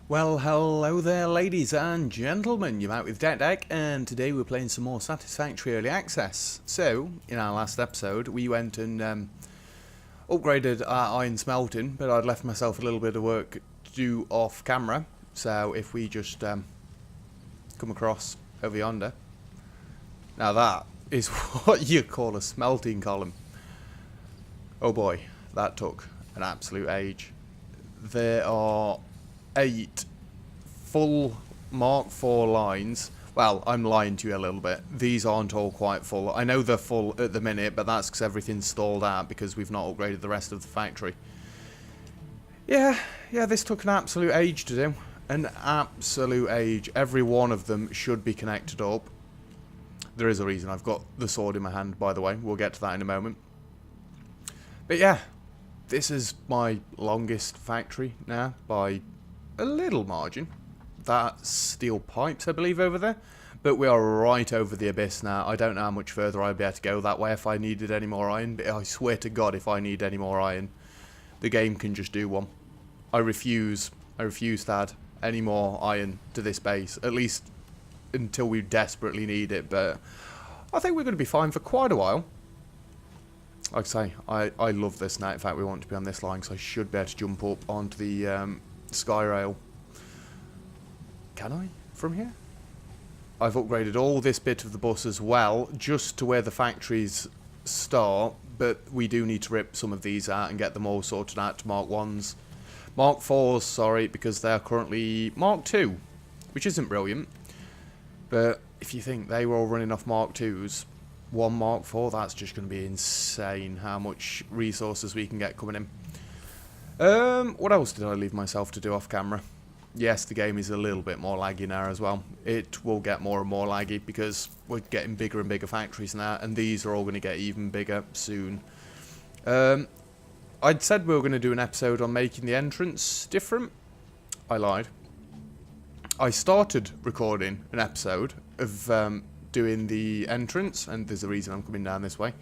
Well, hello there ladies and gentlemen, you're out with Deck, and today we're playing some more Satisfactory Early Access. So, in our last episode, we went and upgraded our iron smelting, but I'd left myself a little bit of work to do off camera. So if we just come across over yonder, now that is what you call a smelting column. Oh boy, that took an absolute age. There are 8 full Mark IV lines. Well, I'm lying to you a little bit. These aren't all quite full. I know they're full at the minute, but that's because everything's stalled out because we've not upgraded the rest of the factory. Yeah, this took an absolute age to do. An absolute age. Every one of them should be connected up. There is a reason I've got the sword in my hand, by the way. We'll get to that in a moment. But yeah, this is my longest factory now by a little margin. That's steel pipes, I believe, over there. But we are right over the abyss now. I don't know how much further I'd be able to go that way if I needed any more iron. But I swear to God, if I need any more iron, the game can just do one. I refuse to add any more iron to this base. At least until we desperately need it. But I think we're going to be fine for quite a while. Like I say, I love this now. In fact, we want to be on this line, so I should be able to jump up onto the sky rail. Can I? From here? I've upgraded all this bit of the bus as well, just to where the factories start, but we do need to rip some of these out and get them all sorted out to Mark 1s. Mark 4s, sorry, because they're currently Mark 2, which isn't brilliant. But if you think they were all running off Mark 2s, one Mark 4, that's just going to be insane how much resources we can get coming in. What else did I leave myself to do off camera? Yes, the game is a little bit more laggy now as well. It will get more and more laggy because we're getting bigger and bigger factories now, and these are all going to get even bigger soon. I'd said we were going to do an episode on making the entrance different. I lied. I started recording an episode of doing the entrance, and there's a reason I'm coming down this way.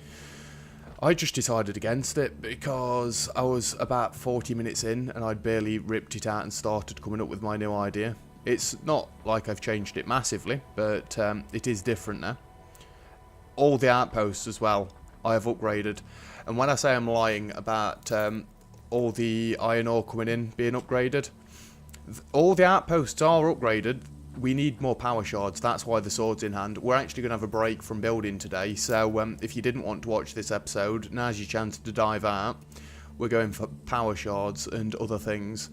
I just decided against it because I was about 40 minutes in and I'd barely ripped it out and started coming up with my new idea. It's not like I've changed it massively, but it is different now. All the outposts as well I have upgraded, and when I say I'm lying about all the iron ore coming in being upgraded, all the outposts are upgraded. We need more power shards, that's why the sword's in hand. We're actually going to have a break from building today, so if you didn't want to watch this episode, now's your chance to dive out. We're going for power shards and other things.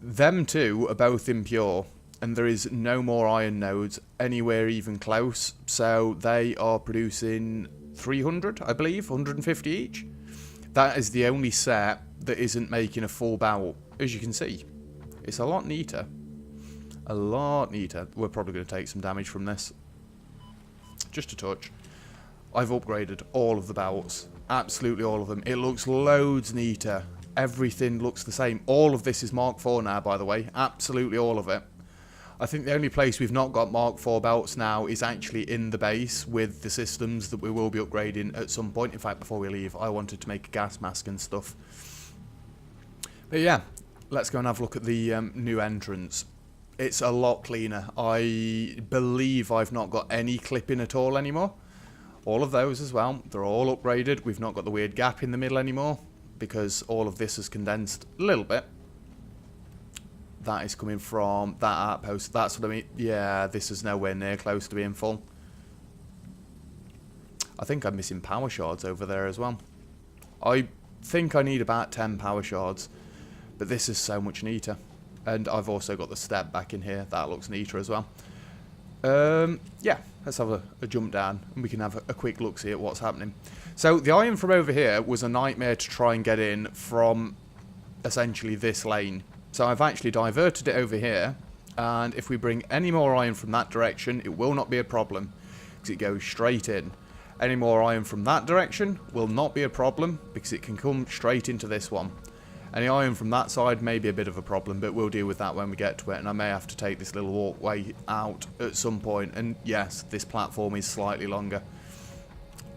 Them two are both impure, and there is no more iron nodes anywhere even close, so they are producing 300, I believe, 150 each. That is the only set that isn't making a full barrel, as you can see. It's a lot neater. A lot neater. We're probably going to take some damage from this. Just a touch. I've upgraded all of the belts. Absolutely all of them. It looks loads neater. Everything looks the same. All of this is Mark IV now, by the way. Absolutely all of it. I think the only place we've not got Mark IV belts now is actually in the base with the systems that we will be upgrading at some point. In fact, before we leave, I wanted to make a gas mask and stuff. But yeah, let's go and have a look at the new entrance. It's a lot cleaner. I believe I've not got any clipping at all anymore. All of those as well. They're all upgraded. We've not got the weird gap in the middle anymore because all of this is condensed a little bit. That is coming from that outpost. That's what I mean. Yeah, this is nowhere near close to being full. I think I'm missing power shards over there as well. I think I need about 10 power shards, but this is so much neater. And I've also got the step back in here. That looks neater as well. Yeah, let's have a jump down and we can have a quick look, see at what's happening. So the iron from over here was a nightmare to try and get in from essentially this lane. So I've actually diverted it over here. And if we bring any more iron from that direction, it will not be a problem because it goes straight in. Any more iron from that direction will not be a problem because it can come straight into this one. Any iron from that side may be a bit of a problem, but we'll deal with that when we get to it, and I may have to take this little walkway out at some point. And yes, this platform is slightly longer.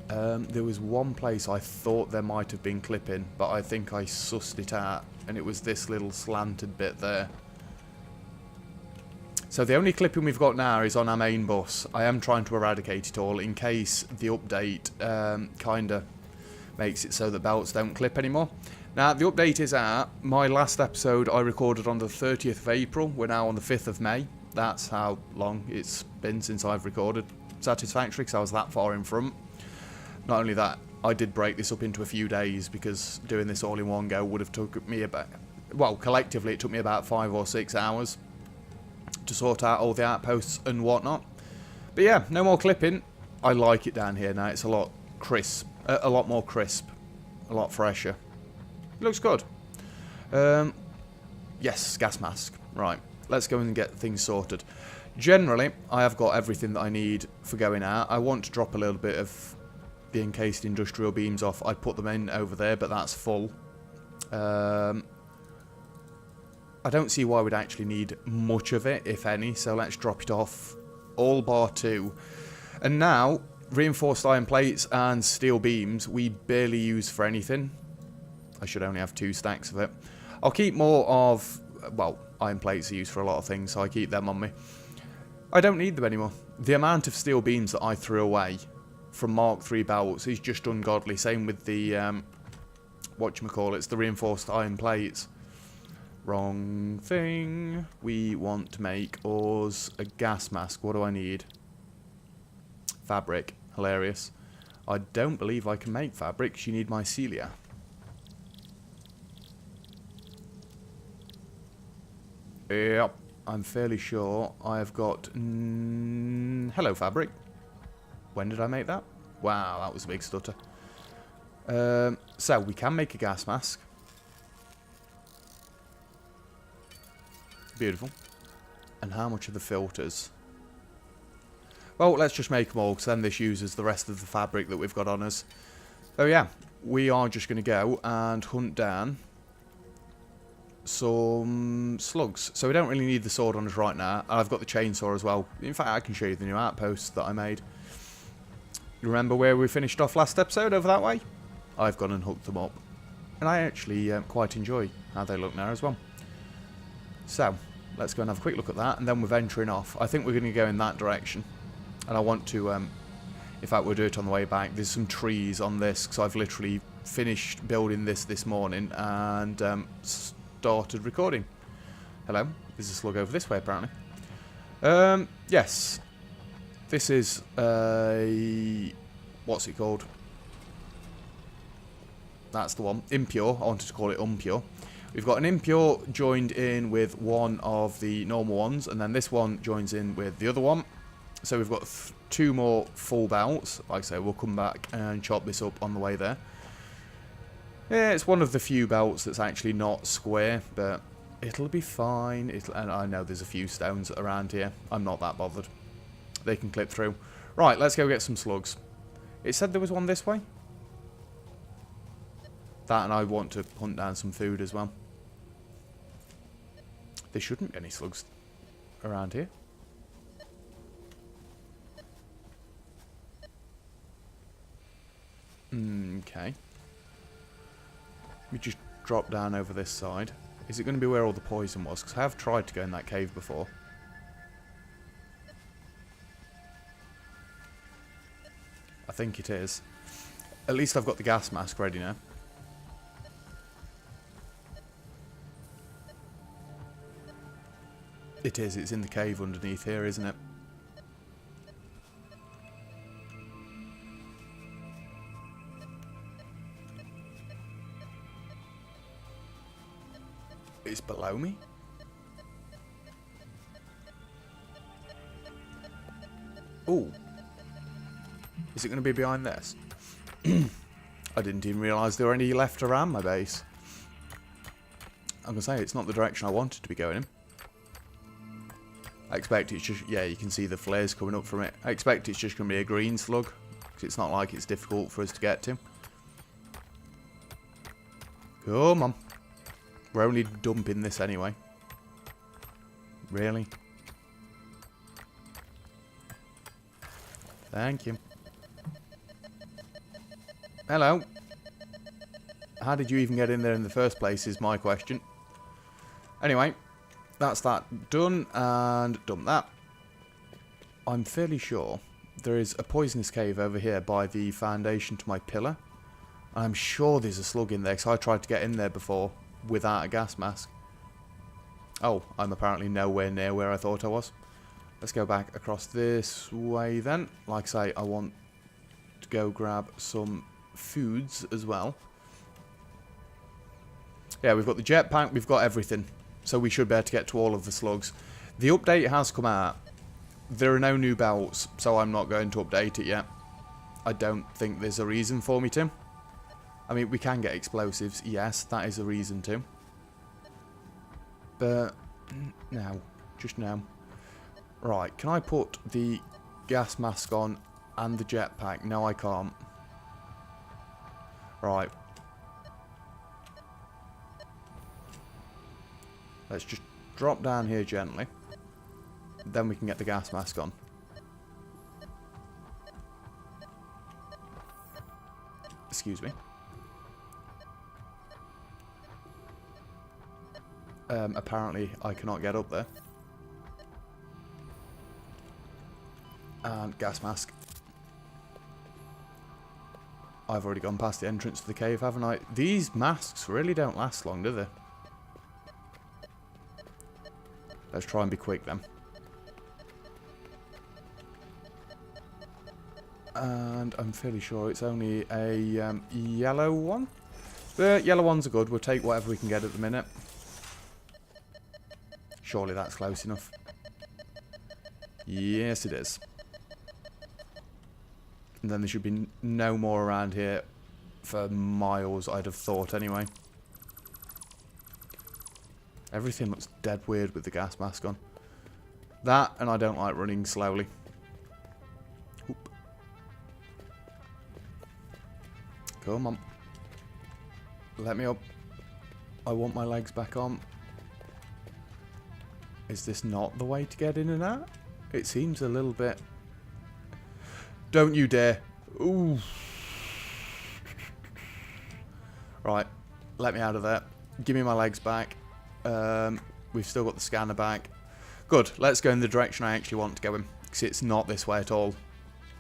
There was one place I thought there might have been clipping, but I think I sussed it out, and it was this little slanted bit there. So the only clipping we've got now is on our main bus. I am trying to eradicate it all in case the update kind of makes it so that belts don't clip anymore. Now, the update is out. My last episode I recorded on the 30th of April. We're now on the 5th of May. That's how long it's been since I've recorded Satisfactory, because I was that far in front. Not only that, I did break this up into a few days, because doing this all in one go would have took me about... Well, collectively it took me about 5 or 6 hours to sort out all the outposts and whatnot. But yeah, no more clipping. I like it down here now. It's a lot crisp. A lot more crisp. A lot fresher. Looks good. Yes, gas mask. Right, let's go and get things sorted. Generally, I have got everything that I need for going out. I want to drop a little bit of the encased industrial beams off. I'd put them in over there, but that's full. I don't see why we'd actually need much of it, if any, so let's drop it off, all bar 2. And now, reinforced iron plates and steel beams, we barely use for anything. I should only have 2 stacks of it. I'll keep more of, well, iron plates are used for a lot of things, so I keep them on me. I don't need them anymore. The amount of steel beams that I threw away from Mark III belts is just ungodly. Same with the, whatchamacallits, the reinforced iron plates. Wrong thing. We want to make us a gas mask. What do I need? Fabric. Hilarious. I don't believe I can make fabric. You need mycelia. Yep. I'm fairly sure I have got... hello, fabric. When did I make that? Wow, that was a big stutter. So, we can make a gas mask. Beautiful. And how much are the filters? Well, let's just make them all, because then this uses the rest of the fabric that we've got on us. Oh yeah, we are just going to go and hunt down some slugs. So we don't really need the sword on us right now. I've got the chainsaw as well. In fact, I can show you the new outposts that I made. You remember where we finished off last episode, over that way? I've gone and hooked them up. And I actually quite enjoy how they look now as well. So, let's go and have a quick look at that, and then we're venturing off. I think we're going to go in that direction. And I want to, in fact, we'll do it on the way back. There's some trees on this, because I've literally finished building this morning and started recording. Hello, there's a slug over this way, apparently. Yes. This is a... what's it called? That's the one. Impure. I wanted to call it unpure. We've got an impure joined in with one of the normal ones, and then this one joins in with the other one. So we've got 2 more full belts. Like I say, we'll come back and chop this up on the way there. Yeah, it's one of the few belts that's actually not square, but it'll be fine. And I know there's a few stones around here. I'm not that bothered. They can clip through. Right, let's go get some slugs. It said there was one this way. That, and I want to hunt down some food as well. There shouldn't be any slugs around here. Okay. We just drop down over this side. Is it going to be where all the poison was? Because I have tried to go in that cave before. I think it is. At least I've got the gas mask ready now. It is. It's in the cave underneath here, isn't it? It's below me? Ooh. Is it going to be behind this? I didn't even realise there were any left around my base. I'm going to say, it's not the direction I wanted to be going in. I expect it's just... yeah, you can see the flares coming up from it. I expect it's just going to be a green slug, because it's not like it's difficult for us to get to. Come on. We're only dumping this anyway. Really? Thank you. Hello. How did you even get in there in the first place is my question. Anyway, that's that done, and dump that. I'm fairly sure there is a poisonous cave over here by the foundation to my pillar. I'm sure there's a slug in there, because I tried to get in there before without a gas mask. Oh, I'm apparently nowhere near where I thought I was. Let's go back across this way then. Like I say, I want to go grab some foods as well. Yeah, we've got the jetpack, we've got everything. So we should be able to get to all of the slugs. The update has come out. There are no new belts, so I'm not going to update it yet. I don't think there's a reason for me to. I mean, we can get explosives, yes, that is a reason to. But, now, just now. Right, can I put the gas mask on and the jetpack? No, I can't. Right. Let's just drop down here gently. Then we can get the gas mask on. Excuse me. Apparently I cannot get up there. And gas mask. I've already gone past the entrance to the cave, haven't I? These masks really don't last long, do they? Let's try and be quick then. And I'm fairly sure it's only a yellow one. The yellow ones are good. We'll take whatever we can get at the minute. Surely that's close enough. Yes, it is. And then there should be no more around here for miles, I'd have thought, anyway. Everything looks dead weird with the gas mask on. That, and I don't like running slowly. Oop. Come on. Let me up. I want my legs back on. Is this not the way to get in and out? It seems a little bit... Don't you dare. Ooh. Right. Let me out of there. Give me my legs back. We've still got the scanner back. Good. Let's go in the direction I actually want to go in. Because it's not this way at all.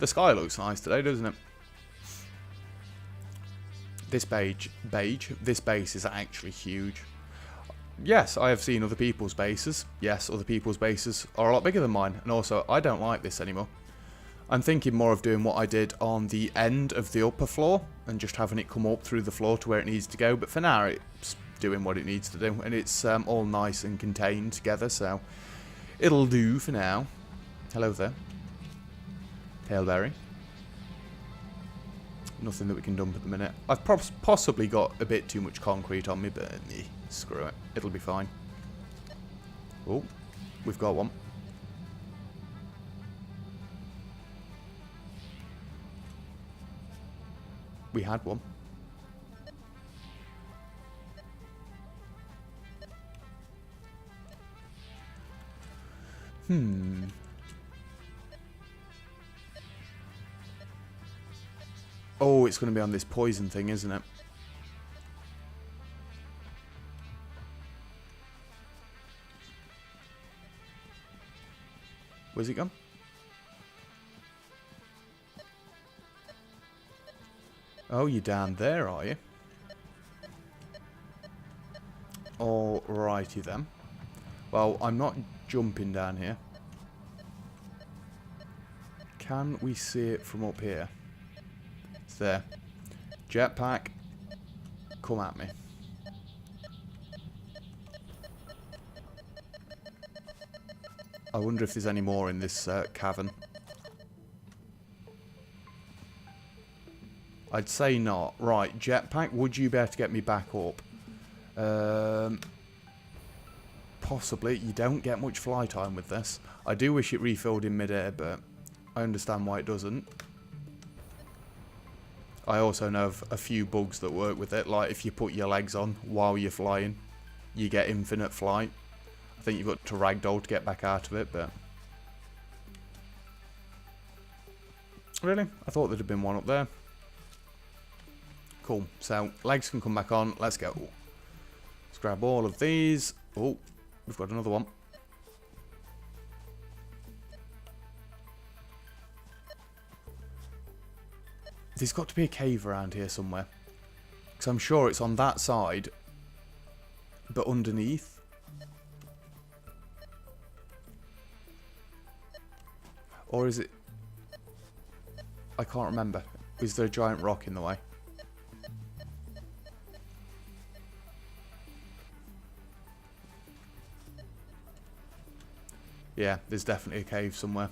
The sky looks nice today, doesn't it? This this base is actually huge. Yes, I have seen other people's bases. Yes, other people's bases are a lot bigger than mine. And also, I don't like this anymore. I'm thinking more of doing what I did on the end of the upper floor. And just having it come up through the floor to where it needs to go. But for now, it's doing what it needs to do. And it's all nice and contained together. So, it'll do for now. Hello there. Tailberry. Nothing that we can dump at the minute. I've possibly got a bit too much concrete on me, but screw it. It'll be fine. Oh, we've got one. We had one. Oh, it's going to be on this poison thing, isn't it? Where's it gone? Oh, you're down there, are you? Alrighty then. Well, I'm not jumping down here. Can we see it from up here? It's there. Jetpack, come at me. I wonder if there's any more in this cavern. I'd say not. Right, jetpack, would you be able to get me back up? Possibly. You don't get much fly time with this. I do wish it refilled in midair, but I understand why it doesn't. I also know of a few bugs that work with it, like if you put your legs on while you're flying, you get infinite flight. I think you've got to ragdoll to get back out of it, but... Really? I thought there'd have been one up there. Cool. So, legs can come back on. Let's go. Let's grab all of these. Oh, we've got another one. There's got to be a cave around here somewhere. Because I'm sure it's on that side. But underneath. Or is it... I can't remember. Is there a giant rock in the way? Yeah, there's definitely a cave somewhere.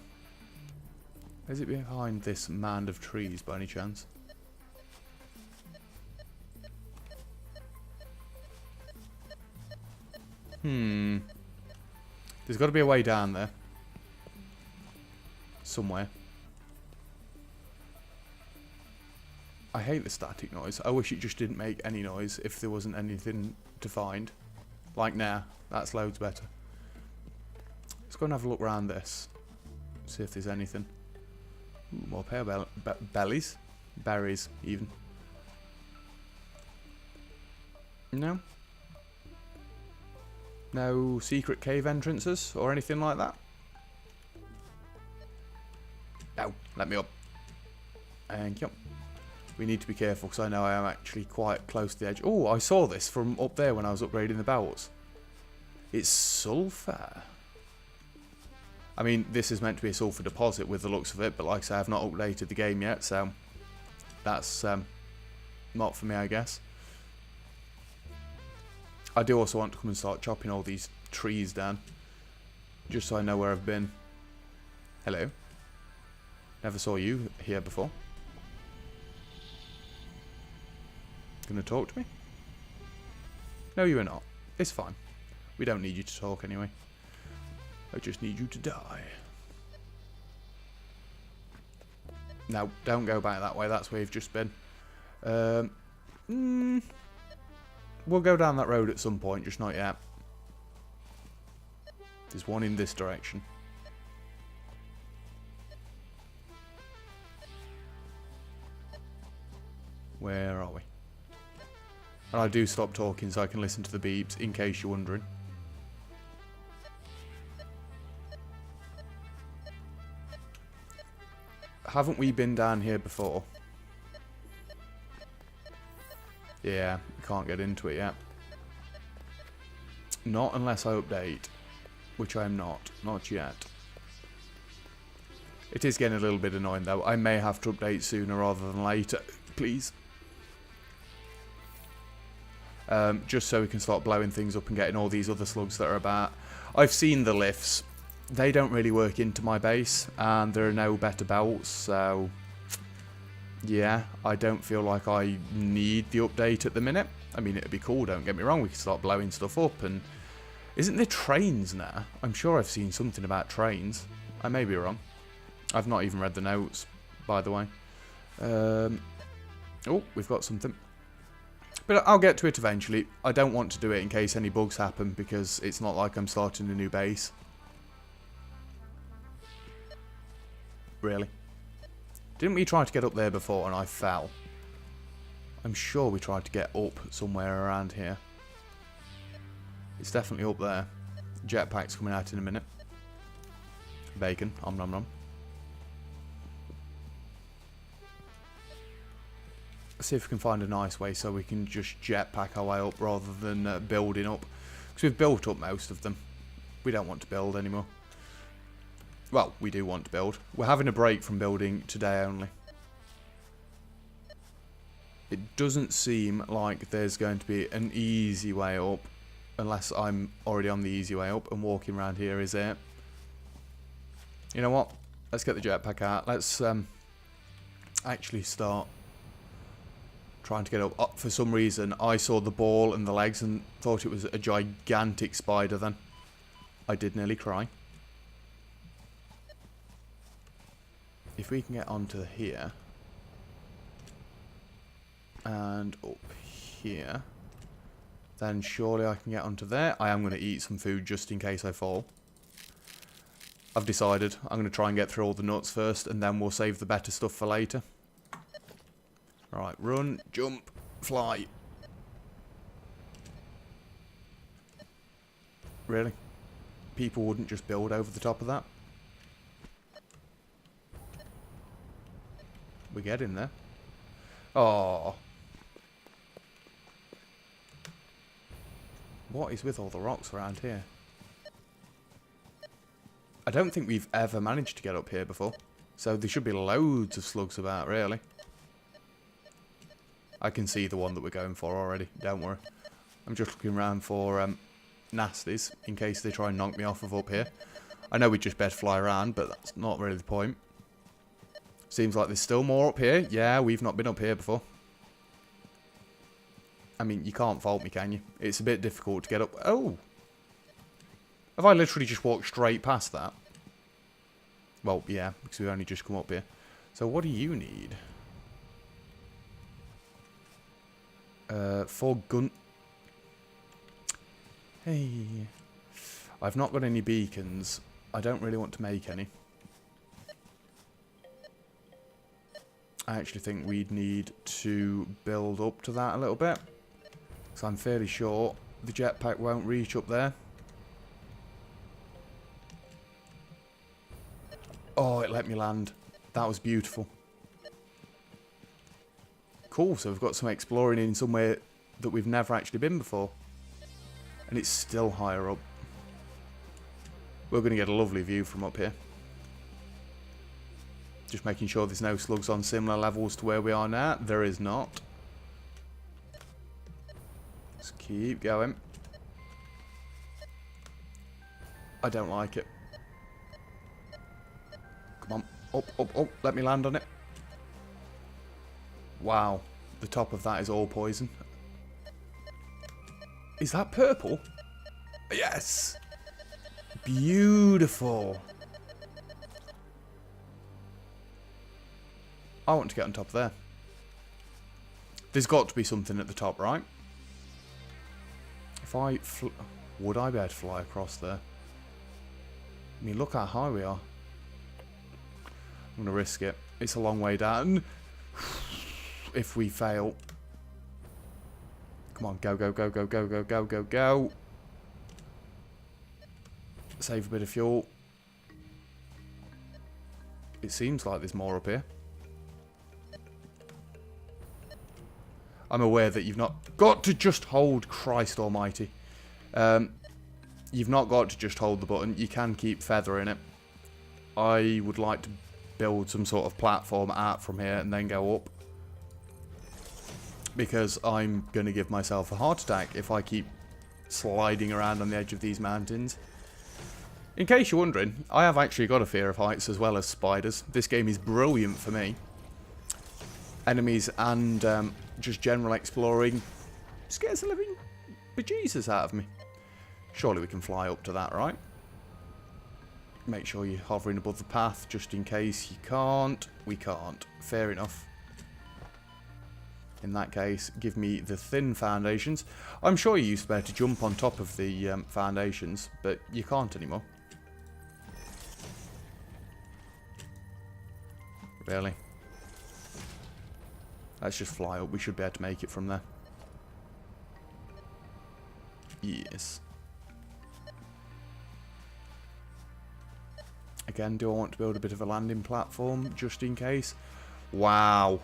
Is it behind this mound of trees by any chance? There's got to be a way down there. Somewhere. I hate the static noise. I wish it just didn't make any noise if there wasn't anything to find. Like now. That's loads better. Let's go and have a look around this. See if there's anything. Ooh, more pale bellies. Berries, even. No? No secret cave entrances or anything like that? No, let me up. Thank you. We need to be careful because I know I am actually quite close to the edge. Oh, I saw this from up there when I was upgrading the belts. It's sulfur. I mean, this is meant to be a sulfur deposit with the looks of it, but like I say, I've not updated the game yet, so that's not for me, I guess. I do also want to come and start chopping all these trees down, just so I know where I've been. Hello. Never saw you here before. Gonna talk to me? No, you are not. It's fine. We don't need you to talk anyway. I just need you to die. No, don't go back that way. That's where you've just been. We'll go down that road at some point, just not yet. There's one in this direction. Where are we? And I do stop talking so I can listen to the beeps, in case you're wondering. Haven't we been down here before? Yeah, can't get into it yet. Not unless I update, which I'm not yet. It is getting a little bit annoying though. I may have to update sooner rather than later, please. Just so we can start blowing things up and getting all these other slugs that are about. I've seen the lifts. They don't really work into my base, and there are no better belts, so yeah, I don't feel like I need the update at the minute. I mean, it'd be cool, don't get me wrong, we can start blowing stuff up, and isn't there trains now? I'm sure I've seen something about trains. I may be wrong. I've not even read the notes, by the way. Oh, we've got something. But I'll get to it eventually. I don't want to do it in case any bugs happen, because it's not like I'm starting a new base. Really? Didn't we try to get up there before and I fell? I'm sure we tried to get up somewhere around here. It's definitely up there. Jetpack's coming out in a minute. Bacon. Om nom nom. Let's see if we can find a nice way so we can just jetpack our way up rather than building up. Because we've built up most of them. We don't want to build anymore. Well, we do want to build. We're having a break from building today only. It doesn't seem like there's going to be an easy way up. Unless I'm already on the easy way up and walking around here, is it? You know what? Let's get the jetpack out. Let's actually start trying to get up. Oh, for some reason, I saw the ball and the legs and thought it was a gigantic spider then. I did nearly cry. If we can get onto here and up here, then surely I can get onto there. I am going to eat some food just in case I fall. I've decided I'm going to try and get through all the nuts first, and then we'll save the better stuff for later. Right, run, jump, fly. Really? people wouldn't just build over the top of that. We're getting there. Oh. What is with all the rocks around here? I don't think we've ever managed to get up here before. So there should be loads of slugs about, really. I can see the one that we're going for already. Don't worry. I'm just looking around for nasties in case they try and knock me off of up here. I know we just better fly around, but that's not really the point. Seems like there's still more up here. Yeah, we've not been up here before. I mean, you can't fault me, can you? It's a bit difficult to get up. Oh! Have I literally just walked straight past that? Well, yeah, because we only just come up here. So what do you need? 4 gun... Hey... I've not got any beacons. I don't really want to make any. I actually think we'd need to build up to that a little bit. So I'm fairly sure the jetpack won't reach up there. Oh, it let me land. That was beautiful. Cool, so we've got some exploring in somewhere that we've never actually been before. And it's still higher up. We're going to get a lovely view from up here. Just making sure there's no slugs on similar levels to where we are now. There is not. Let's keep going. I don't like it. Come on. Up, up, up. Let me land on it. Wow. The top of that is all poison. Is that purple? Yes! Beautiful. I want to get on top there. There's got to be something at the top, right? If I... Would I be able to fly across there? I mean, look how high we are. I'm going to risk it. It's a long way down. If we fail... Come on, go, go, go, go, go, go, go, go, go. Save a bit of fuel. It seems like there's more up here. I'm aware that you've not got to just hold, Christ almighty. You've not got to just hold the button. You can keep feathering it. I would like to build some sort of platform out from here and then go up. Because I'm going to give myself a heart attack if I keep sliding around on the edge of these mountains. In case you're wondering, I have actually got a fear of heights as well as spiders. This game is brilliant for me. Enemies and just general exploring scares the living bejesus out of me. Surely we can fly up to that, right? Make sure you're hovering above the path just in case you can't. We can't. Fair enough. In that case, give me the thin foundations. I'm sure you used to be able to jump on top of the foundations, but you can't anymore. Really? Let's just fly up. We should be able to make it from there. Yes. Again, do I want to build a bit of a landing platform just in case? Wow.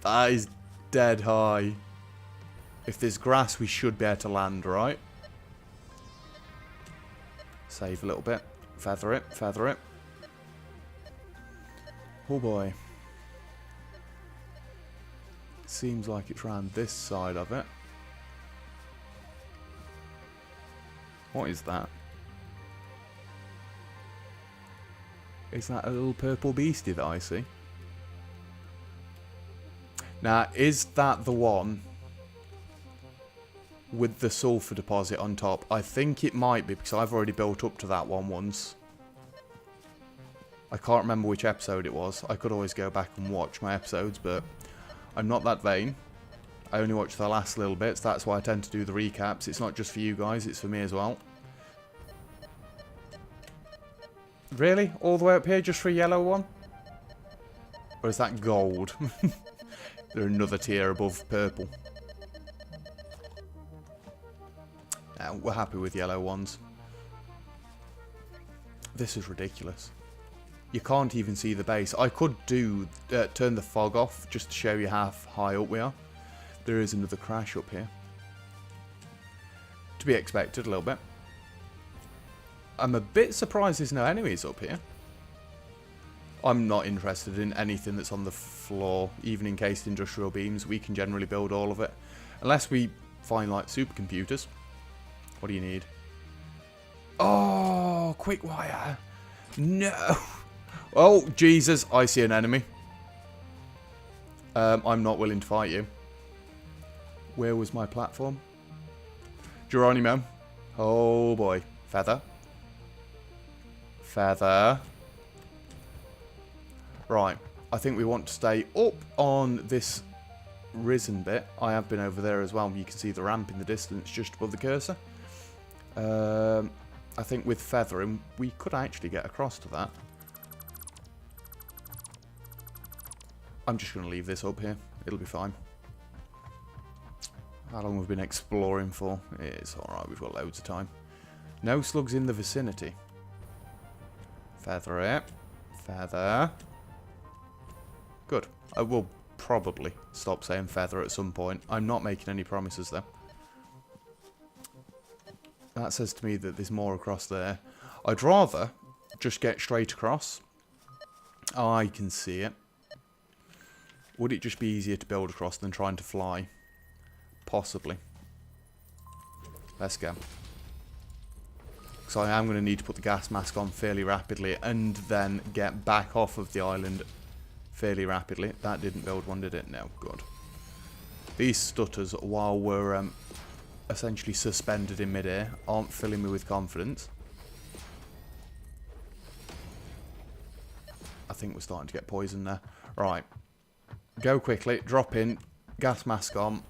That is dead high. If there's grass, we should be able to land, right? Save a little bit. Feather it, feather it. Oh boy. Seems like it's around this side of it. What is that? Is that a little purple beastie that I see? Now, is that the one with the sulfur deposit on top? I think it might be, because I've already built up to that one once. I can't remember which episode it was. I could always go back and watch my episodes, but I'm not that vain. I only watch the last little bits. That's why I tend to do the recaps. It's not just for you guys, it's for me as well. Really? All the way up here just for a yellow one? Or is that gold? They're another tier above purple. Now, No, we're happy with yellow ones. This is ridiculous. You can't even see the base. I could do turn the fog off just to show you how high up we are. There is another crash up here. To be expected a little bit. I'm a bit surprised there's no enemies up here. I'm not interested in anything that's on the floor, even encased industrial beams. We can generally build all of it. Unless we find like supercomputers. What do you need? Oh, quick wire. No. Oh, Jesus. I see an enemy. I'm not willing to fight you. Where was my platform? Geronimo. Oh, boy. Feather. Feather. Right. I think we want to stay up on this risen bit. I have been over there as well. You can see the ramp in the distance just above the cursor. I think with feathering, we could actually get across to that. I'm just going to leave this up here. It'll be fine. How long we've been exploring for? It's alright, we've got loads of time. No slugs in the vicinity. Feather it. Feather. Good. I will probably stop saying feather at some point. I'm not making any promises though. That says to me that there's more across there. I'd rather just get straight across. I can see it. Would it just be easier to build across than trying to fly? Possibly. Let's go. Because I am going to need to put the gas mask on fairly rapidly and then get back off of the island fairly rapidly. That didn't build one, did it? No. Good. These stutters, while we're essentially suspended in midair, aren't filling me with confidence. I think we're starting to get poison there. Right. Go quickly. Drop in. Gas mask on.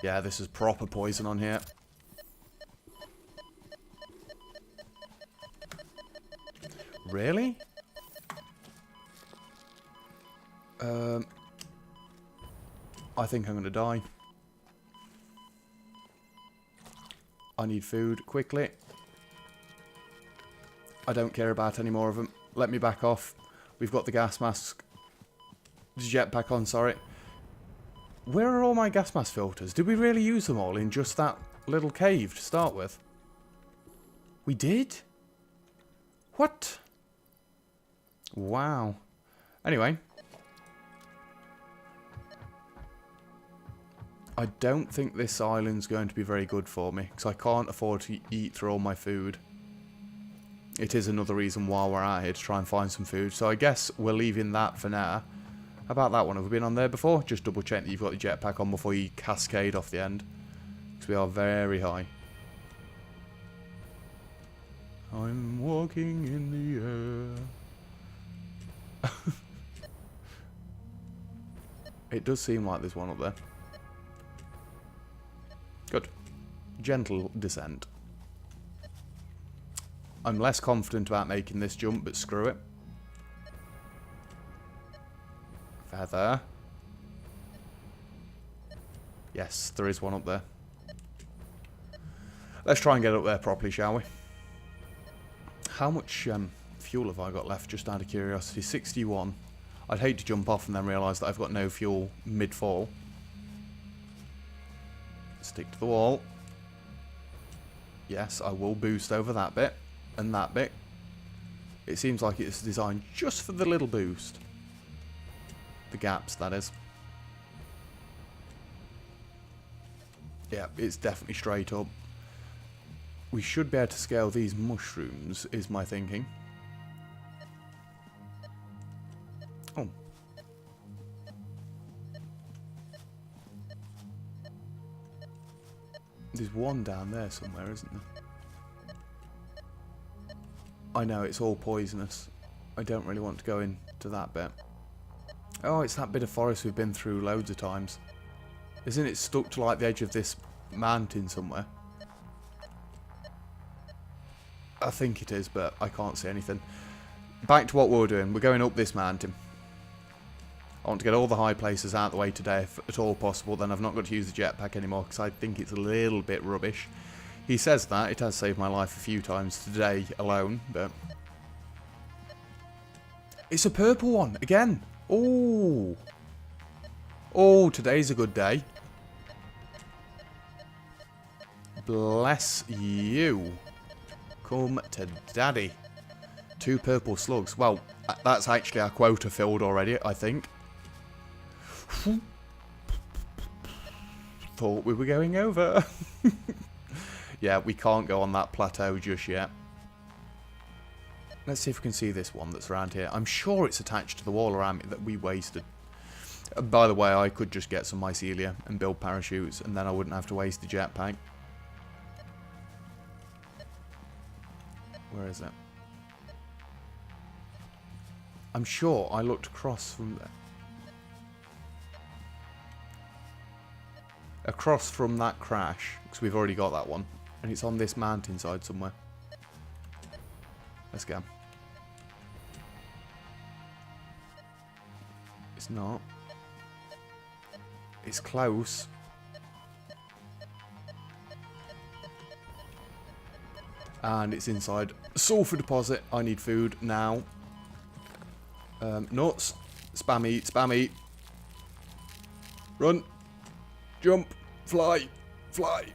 Yeah, this is proper poison on here. Really? I think I'm going to die. I need food quickly. I don't care about any more of them. Let me back off. We've got the gas mask. Jetpack on, sorry. Where are all my gas mask filters? Did we really use them all in just that little cave to start with? We did? What? Wow. Anyway. I don't think this island's going to be very good for me, because I can't afford to eat through all my food. It is another reason why we're out here to try and find some food, so I guess we're leaving that for now. How about that one? Have we been on there before? Just double check that you've got the jetpack on before you cascade off the end, because we are very high. I'm walking in the air. It does seem like there's one up there. Good. Gentle descent. I'm less confident about making this jump, but screw it. Feather. Yes, there is one up there. Let's try and get up there properly, shall we? How much fuel have I got left, just out of curiosity? 61. I'd hate to jump off and then realise that I've got no fuel mid-fall. Stick to the wall. Yes, I will boost over that bit and that bit. It seems like it's designed just for the little boost. The gaps, that is. Yeah, it's definitely straight up. We should be able to scale these mushrooms, is my thinking. Oh. There's one down there somewhere, isn't there? I know, it's all poisonous. I don't really want to go into that bit. Oh, it's that bit of forest we've been through loads of times. Isn't it stuck to like the edge of this mountain somewhere? I think it is, but I can't see anything. Back to what we were doing. We're going up this mountain. I want to get all the high places out of the way today if at all possible. Then I've not got to use the jetpack anymore because I think it's a little bit rubbish. He says that. It has saved my life a few times today alone, but... It's a purple one, again. Oh. Oh, today's a good day. Bless you. Come to daddy. 2 purple slugs. Well, that's actually our quota filled already, I think. Thought we were going over. Yeah, we can't go on that plateau just yet. Let's see if we can see this one that's around here. I'm sure it's attached to the wall around me that we wasted. By the way, I could just get some mycelia and build parachutes, and then I wouldn't have to waste the jetpack. Where is it? I'm sure I looked across from there. Across from that crash, because we've already got that one. And it's on this mountainside somewhere. Let's go. It's not. It's close. And it's inside a sulfur deposit. I need food now. Nuts. Spam eat, spam eat. Run. Jump. Fly. Fly.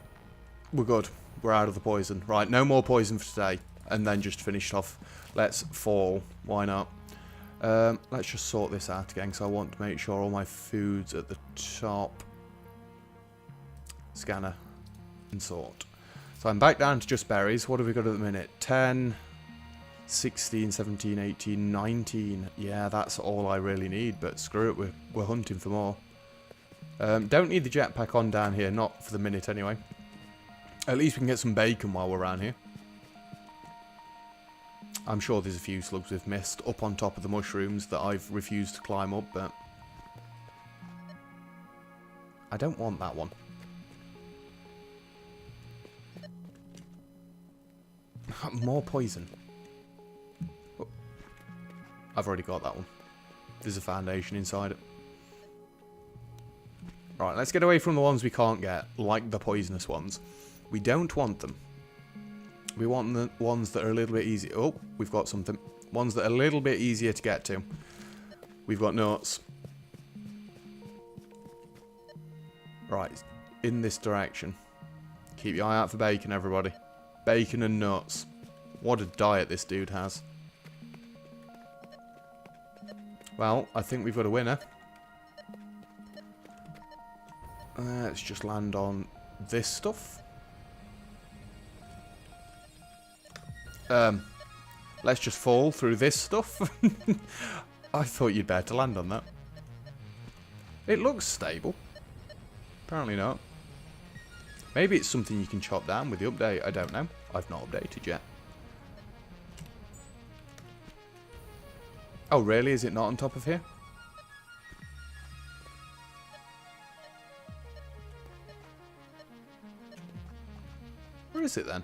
We're good. We're out of the poison. Right, no more poison for today. And then just finished off. Let's fall. Why not? Let's just sort this out again, because I want to make sure all my food's at the top. Scanner. And sort. So I'm back down to just berries. What have we got at the minute? 10, 16, 17, 18, 19. Yeah, that's all I really need, but screw it, we're hunting for more. Don't need the jetpack on down here, not for the minute anyway. At least we can get some bacon while we're around here. I'm sure there's a few slugs we've missed up on top of the mushrooms that I've refused to climb up, but... I don't want that one. More poison. Oh. I've already got that one. There's a foundation inside it. Right, let's get away from the ones we can't get, like the poisonous ones. We don't want them. We want the ones that are a little bit easier. Oh, we've got something. Ones that are a little bit easier to get to. We've got nuts. Right, in this direction. Keep your eye out for bacon, everybody. Bacon and nuts. What a diet this dude has. Well, I think we've got a winner. Let's just land on this stuff. Let's just fall through this stuff. I thought you'd better land on that. It looks stable. Apparently not. Maybe it's something you can chop down with the update. I don't know. I've not updated yet. Oh, really? Is it not on top of here? Where is it then?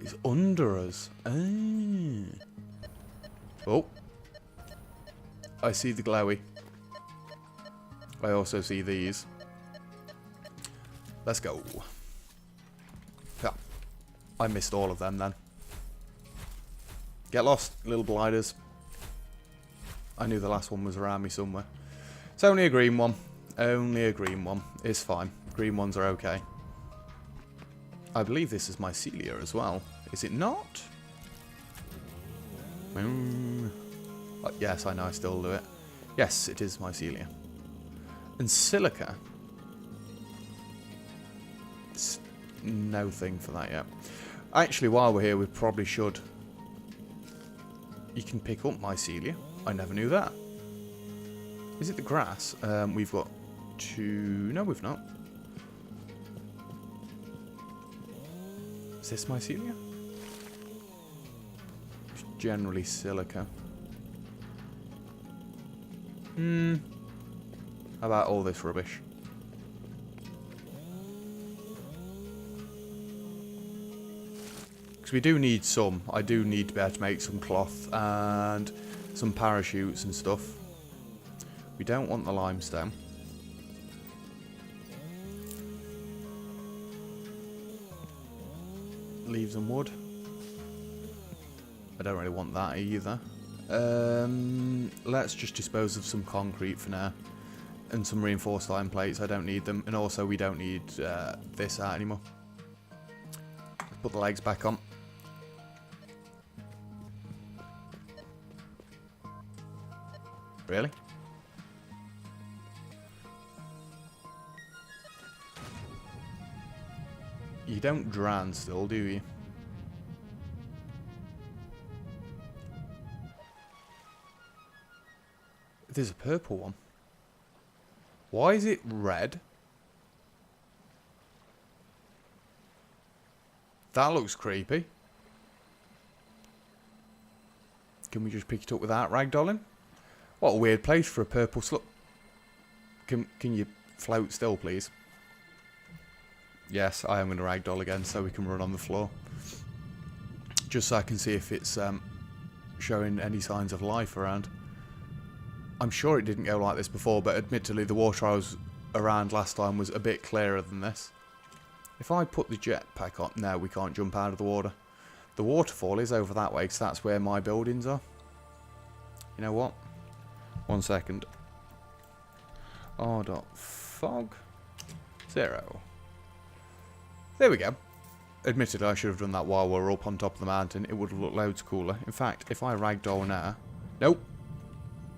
It's under us. Oh. I see the glowy. I also see these. Let's go. Yeah. I missed all of them then. Get lost, little gliders. I knew the last one was around me somewhere. It's only a green one. Only a green one. It's fine. Green ones are okay. I believe this is mycelia as well. Is it not? Yes, I know I still do it. Yes, it is mycelia. And silica. It's no thing for that yet. Actually, while we're here, we probably should. You can pick up mycelia. I never knew that. Is it the grass? We've got two... No, we've not. Is this mycelia? It's generally silica. How about all this rubbish? Because we do need some. I do need to be able to make some cloth and some parachutes and stuff. We don't want the limestone. Leaves and wood. I don't really want that either. Let's just dispose of some concrete for now. And some reinforced iron plates, I don't need them. And also we don't need this out anymore. Let's put the legs back on. Really? You don't drown still, do you? There's a purple one. Why is it red? That looks creepy. Can we just pick it up without ragdolling? What a weird place for a purple slug. Can you float still, please? Yes, I am going to ragdoll again so we can run on the floor. Just so I can see if it's showing any signs of life around. I'm sure it didn't go like this before, but admittedly the water I was around last time was a bit clearer than this. If I put the jetpack on... No, we can't jump out of the water. The waterfall is over that way, because that's where my buildings are. You know what? 1 second. R.fog 0. There we go. Admittedly, I should have done that while we were up on top of the mountain. It would have looked loads cooler. In fact, if I ragdoll now... Nope.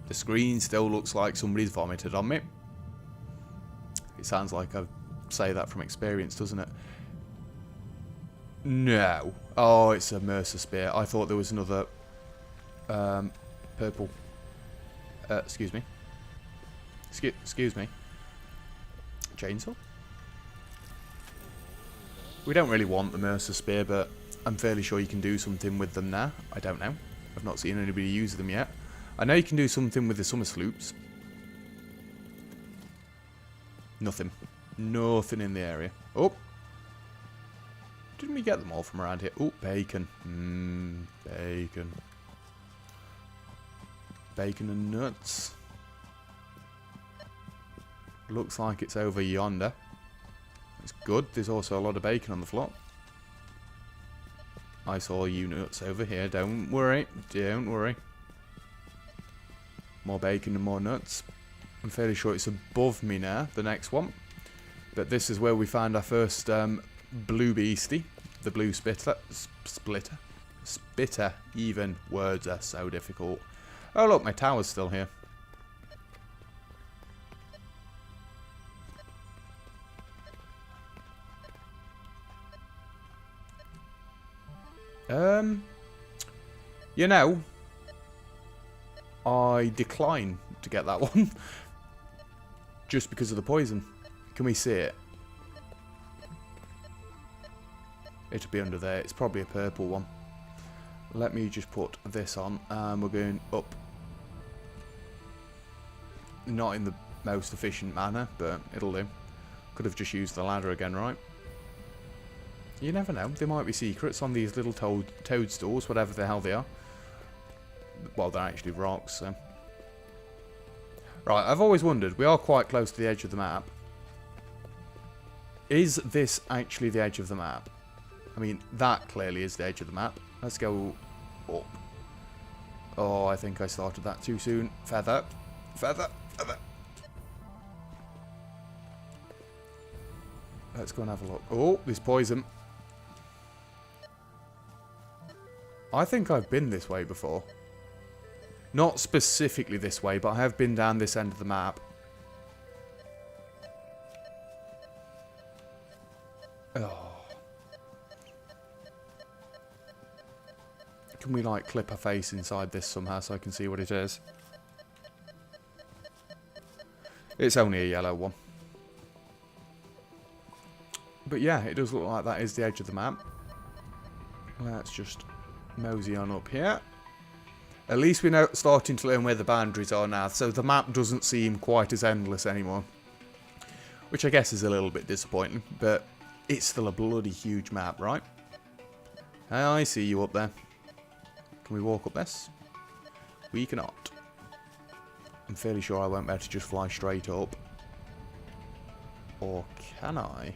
The screen still looks like somebody's vomited on me. It sounds like I say that from experience, doesn't it? No. Oh, it's a Mercer spear. I thought there was another purple. Excuse me. Excuse me. Chainsaw? We don't really want the Mercer spear, but I'm fairly sure you can do something with them now. I don't know. I've not seen anybody use them yet. I know you can do something with the summer sloops. Nothing. Nothing in the area. Oh. Didn't we get them all from around here? Oh, bacon. Bacon. Bacon and nuts. Looks like it's over yonder. It's good. There's also a lot of bacon on the floor. I saw you nuts over here. Don't worry. Don't worry. More bacon and more nuts. I'm fairly sure it's above me now, the next one. But this is where we found our first blue beastie. The blue splitter. Spitter. Even. Words are so difficult. Oh look, my tower's still here. You know, I decline to get that one. Just because of the poison. Can we see it? It'll be under there. It's probably a purple one. Let me just put this on. We're going up. Not in the most efficient manner, but it'll do. Could have just used the ladder again, right? You never know. There might be secrets on these little toadstools, whatever the hell they are. Well, they're actually rocks, so... Right, I've always wondered. We are quite close to the edge of the map. Is this actually the edge of the map? I mean, that clearly is the edge of the map. Let's go up. Oh, I think I started that too soon. Feather. Feather. Feather. Let's go and have a look. Oh, there's poison. I think I've been this way before. Not specifically this way, but I have been down this end of the map. Oh. Can we, like, clip a face inside this somehow so I can see what it is? It's only a yellow one. But yeah, it does look like that is the edge of the map. Let's just mosey on up here. At least we're now starting to learn where the boundaries are now, so the map doesn't seem quite as endless anymore. Which I guess is a little bit disappointing, but it's still a bloody huge map, right? I see you up there. Can we walk up this? We cannot. I'm fairly sure I won't be able to just fly straight up. Or can I?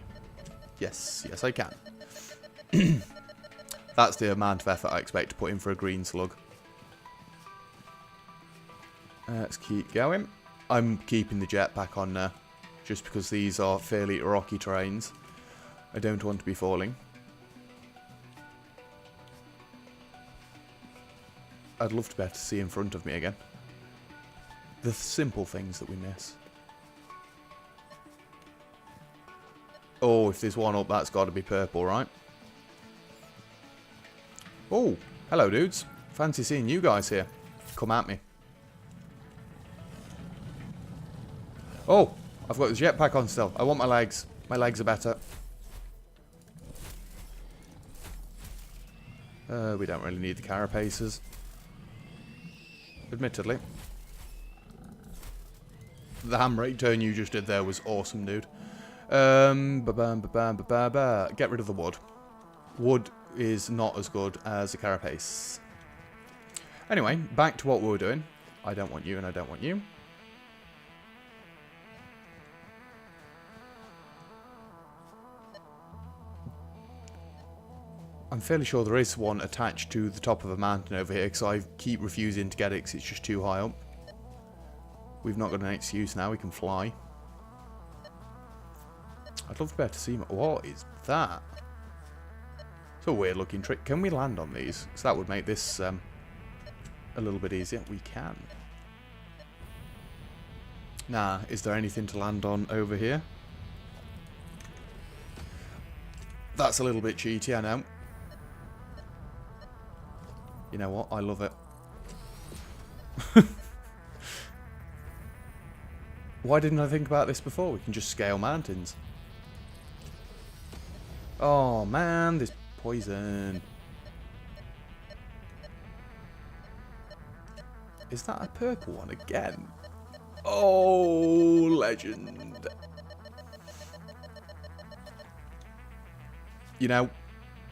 Yes, yes I can. That's the amount of effort I expect to put in for a green slug. Let's keep going. I'm keeping the jetpack on there, just because these are fairly rocky terrains. I don't want to be falling. I'd love to be able to see in front of me again. The simple things that we miss. Oh, if there's one up, that's got to be purple, right? Oh, hello dudes. Fancy seeing you guys here. Come at me. Oh, I've got the jetpack on still. I want my legs. My legs are better. We don't really need the carapaces. Admittedly. The handbrake turn you just did there was awesome, dude. Get rid of the wood. Wood is not as good as a carapace. Anyway, back to what we were doing. I don't want you and I don't want you. I'm fairly sure there is one attached to the top of a mountain over here, because I keep refusing to get it because it's just too high up. We've not got an excuse now, we can fly. I'd love to be able to see... What is that? It's a weird looking trick. Can we land on these? Because that would make this a little bit easier. We can. Nah, is there anything to land on over here? That's a little bit cheaty, I know. You know what? I love it. Why didn't I think about this before? We can just scale mountains. Oh man, this poison. Is that a purple one again? Oh, legend. You know,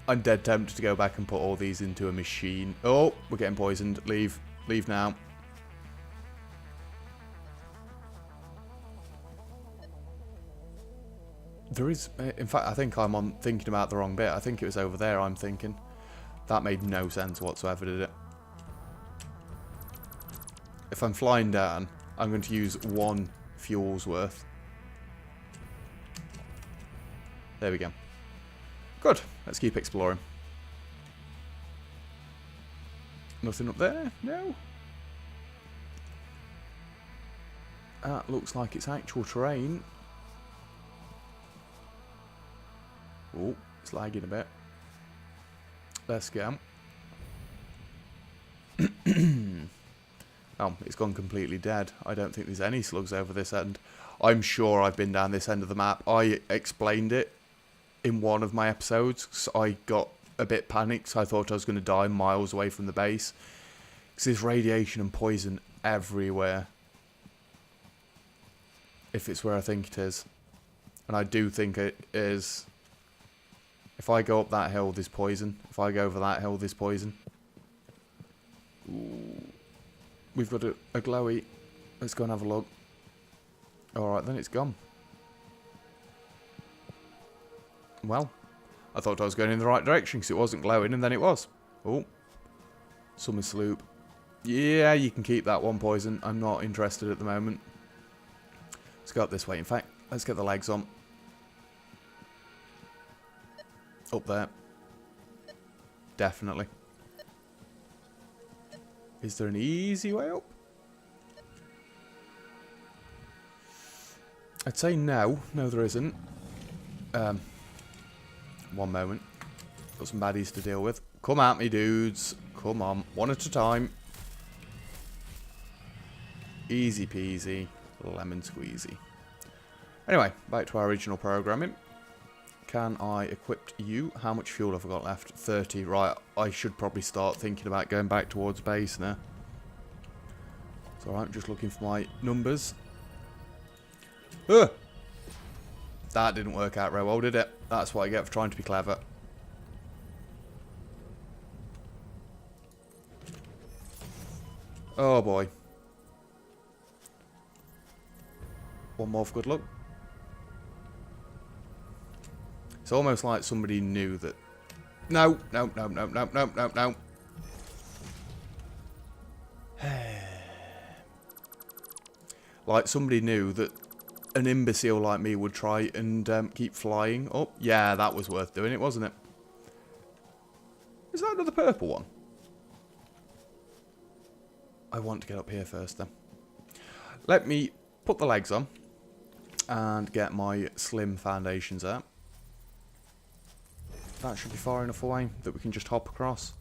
I'm dead tempted to go back and put all these into a machine. Oh, we're getting poisoned. Leave. Leave now. There is... In fact, I think I'm thinking about the wrong bit. I think it was over there I'm thinking. That made no sense whatsoever, did it? If I'm flying down, I'm going to use one fuel's worth. There we go. Good. Let's keep exploring. Nothing up there? No. That looks like it's actual terrain. Oh, it's lagging a bit. Let's go. Oh, it's gone completely dead. I don't think there's any slugs over this end. I'm sure I've been down this end of the map. I explained it in one of my episodes, so I got a bit panicked, so I thought I was going to die miles away from the base. Because there's radiation and poison everywhere. If it's where I think it is. And I do think it is. If I go up that hill, there's poison. If I go over that hill, there's poison. Ooh. We've got a glowy. Let's go and have a look. Alright, then it's gone. Well, I thought I was going in the right direction because it wasn't glowing, and then it was. Oh. Summer sloop. Yeah, you can keep that one, poison. I'm not interested at the moment. Let's go up this way. In fact, let's get the legs on. Up there. Definitely. Is there an easy way up? I'd say no. No, there isn't. One moment. Got some baddies to deal with. Come at me, dudes. Come on. One at a time. Easy peasy. Lemon squeezy. Anyway, back to our original programming. Can I equip you? How much fuel have I got left? 30. Right, I should probably start thinking about going back towards base now. It's alright, I'm just looking for my numbers. Ugh! That didn't work out very well, did it? That's what I get for trying to be clever. Oh boy. One more for good luck. It's almost like somebody knew that... No, no, no, no, no, no, no, no. Like somebody knew that an imbecile like me would try and keep flying. Oh, yeah, that was worth doing it, wasn't it? Is that another purple one? I want to get up here first, then. Let me put the legs on and get my slim foundations out. That should be far enough away that we can just hop across.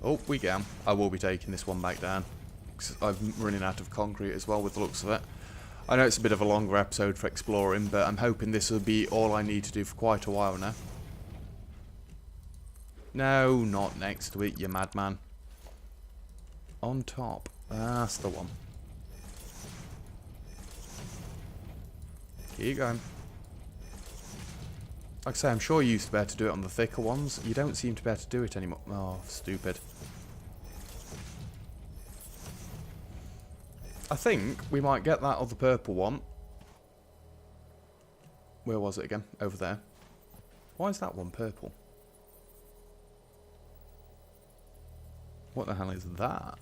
Oh, we can. I will be taking this one back down. I'm running out of concrete as well with the looks of it. I know it's a bit of a longer episode for exploring, but I'm hoping this will be all I need to do for quite a while now. No, not next to it, you madman. On top. That's the one. Keep going. Like I say, I'm sure you used to be able to do it on the thicker ones. You don't seem to be able to do it anymore. Oh, stupid. I think we might get that other purple one. Where was it again? Over there. Why is that one purple? What the hell is that?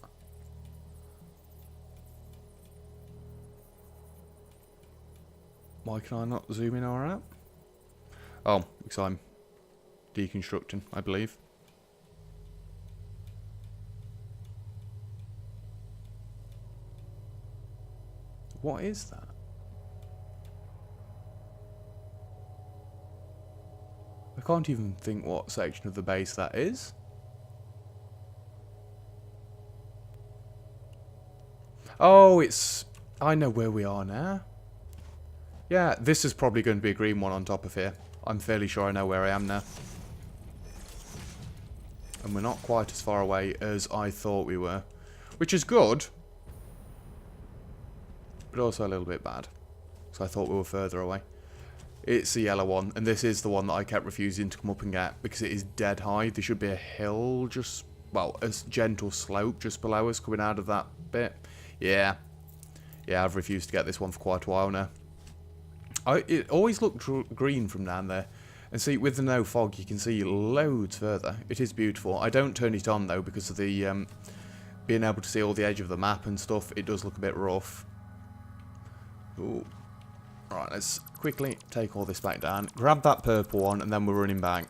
Why can I not zoom in or out? Oh, because I'm deconstructing, I believe. What is that? I can't even think what section of the base that is. Oh, it's... I know where we are now. Yeah, this is probably going to be a green one on top of here. I'm fairly sure I know where I am now. And we're not quite as far away as I thought we were. Which is good. But also a little bit bad. So I thought we were further away. It's the yellow one. And this is the one that I kept refusing to come up and get. Because it is dead high. There should be a hill just... Well, a gentle slope just below us coming out of that bit. Yeah. Yeah, I've refused to get this one for quite a while now. It always looked green from down there. And see, with the no fog, you can see loads further. It is beautiful. I don't turn it on, though, because of the being able to see all the edge of the map and stuff. It does look a bit rough. Ooh. Right, let's quickly take all this back down. Grab that purple one, and then we're running back.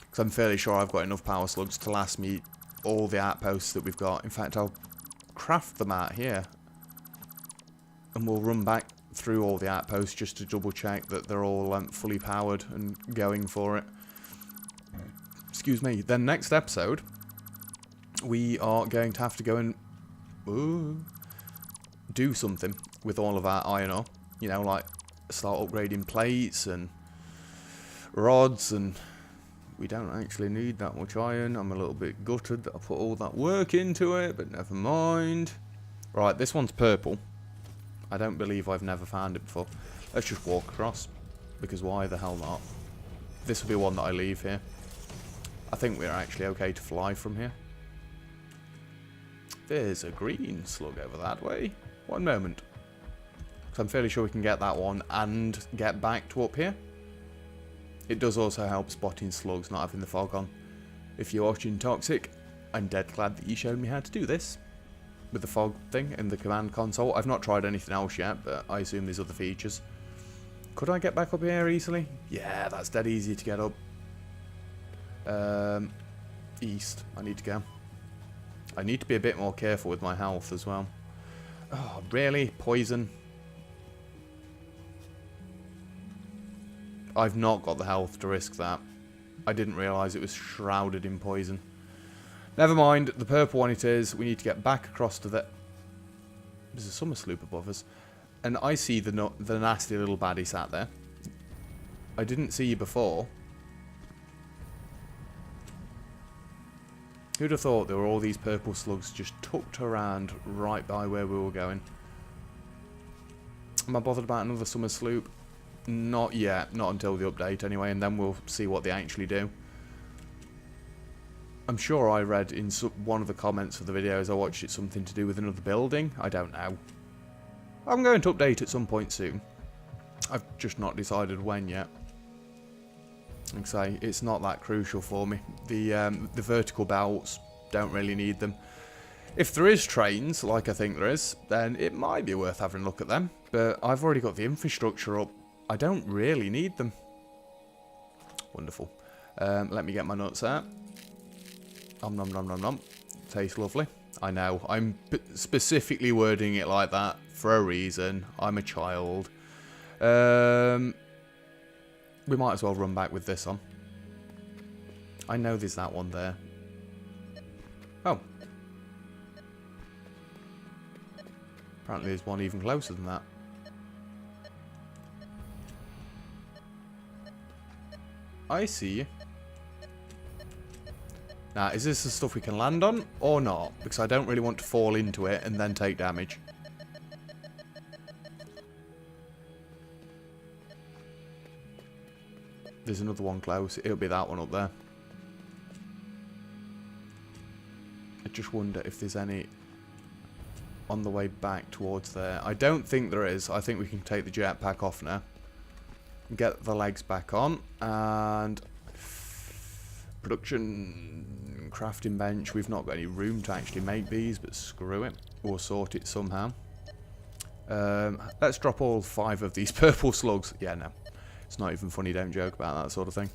Because I'm fairly sure I've got enough power slugs to last me all the outposts that we've got. In fact, I'll craft them out here. And we'll run back through all the outposts just to double check that they're all fully powered and going for it. Excuse me. Then next episode, we are going to have to go and do something with all of our iron ore. You know, like start upgrading plates and rods, and we don't actually need that much iron. I'm a little bit gutted that I put all that work into it, but never mind. Right, this one's purple. I don't believe I've never found it before. Let's just walk across, because why the hell not? This will be one that I leave here. I think we're actually okay to fly from here. There's a green slug over that way. One moment. Because I'm fairly sure we can get that one and get back to up here. It does also help spotting slugs, not having the fog on. If you're watching Toxic, I'm dead glad that you showed me how to do this. With the fog thing in the command console. I've not tried anything else yet, but I assume there's other features. Could I get back up here easily? Yeah, that's dead easy to get up. East, I need to go. I need to be a bit more careful with my health as well. Oh, really? Poison? I've not got the health to risk that. I didn't realise it was shrouded in poison. Never mind, the purple one it is. We need to get back across to the... There's a summer sloop above us. And I see the nasty little baddie sat there. I didn't see you before. Who'd have thought there were all these purple slugs just tucked around right by where we were going? Am I bothered about another summer sloop? Not yet. Not until the update anyway, and then we'll see what they actually do. I'm sure I read in one of the comments of the videos I watched it's something to do with another building. I don't know. I'm going to update at some point soon. I've just not decided when yet. Like I say, it's not that crucial for me. The vertical belts, don't really need them. If there is trains, like I think there is, then it might be worth having a look at them. But I've already got the infrastructure up. I don't really need them. Wonderful. Let me get my nuts out. Nom nom nom nom nom. Tastes lovely. I know. I'm specifically wording it like that for a reason. I'm a child. We might as well run back with this on. I know there's that one there. Oh. Apparently there's one even closer than that. I see you. Now, is this the stuff we can land on or not? Because I don't really want to fall into it and then take damage. There's another one close. It'll be that one up there. I just wonder if there's any on the way back towards there. I don't think there is. I think we can take the jetpack off now. Get the legs back on. And production crafting bench. We've not got any room to actually make these, but screw it. We'll sort it somehow. Let's drop all 5 of these purple slugs. Yeah, no. It's not even funny, don't joke about that sort of thing.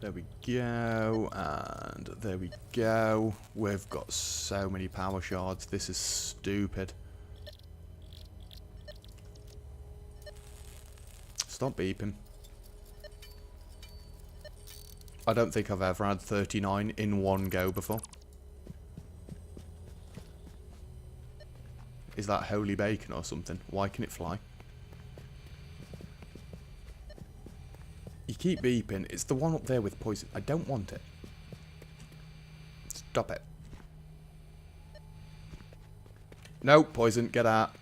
There we go, and there we go. We've got so many power shards, this is stupid. Stop beeping. I don't think I've ever had 39 in one go before. Is that holy bacon or something? Why can it fly? You keep beeping. It's the one up there with poison. I don't want it. Stop it. No, poison. Get out.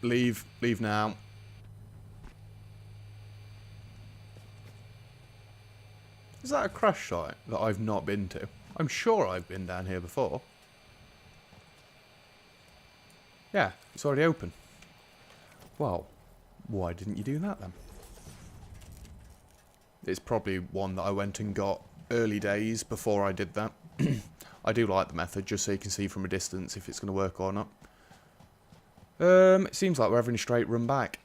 Leave. Leave now. Is that a crash site that I've not been to? I'm sure I've been down here before. Yeah, it's already open. Well, why didn't you do that then? It's probably one that I went and got early days before I did that. I do like the method, just so you can see from a distance if it's going to work or not. It seems like we're having a straight run back.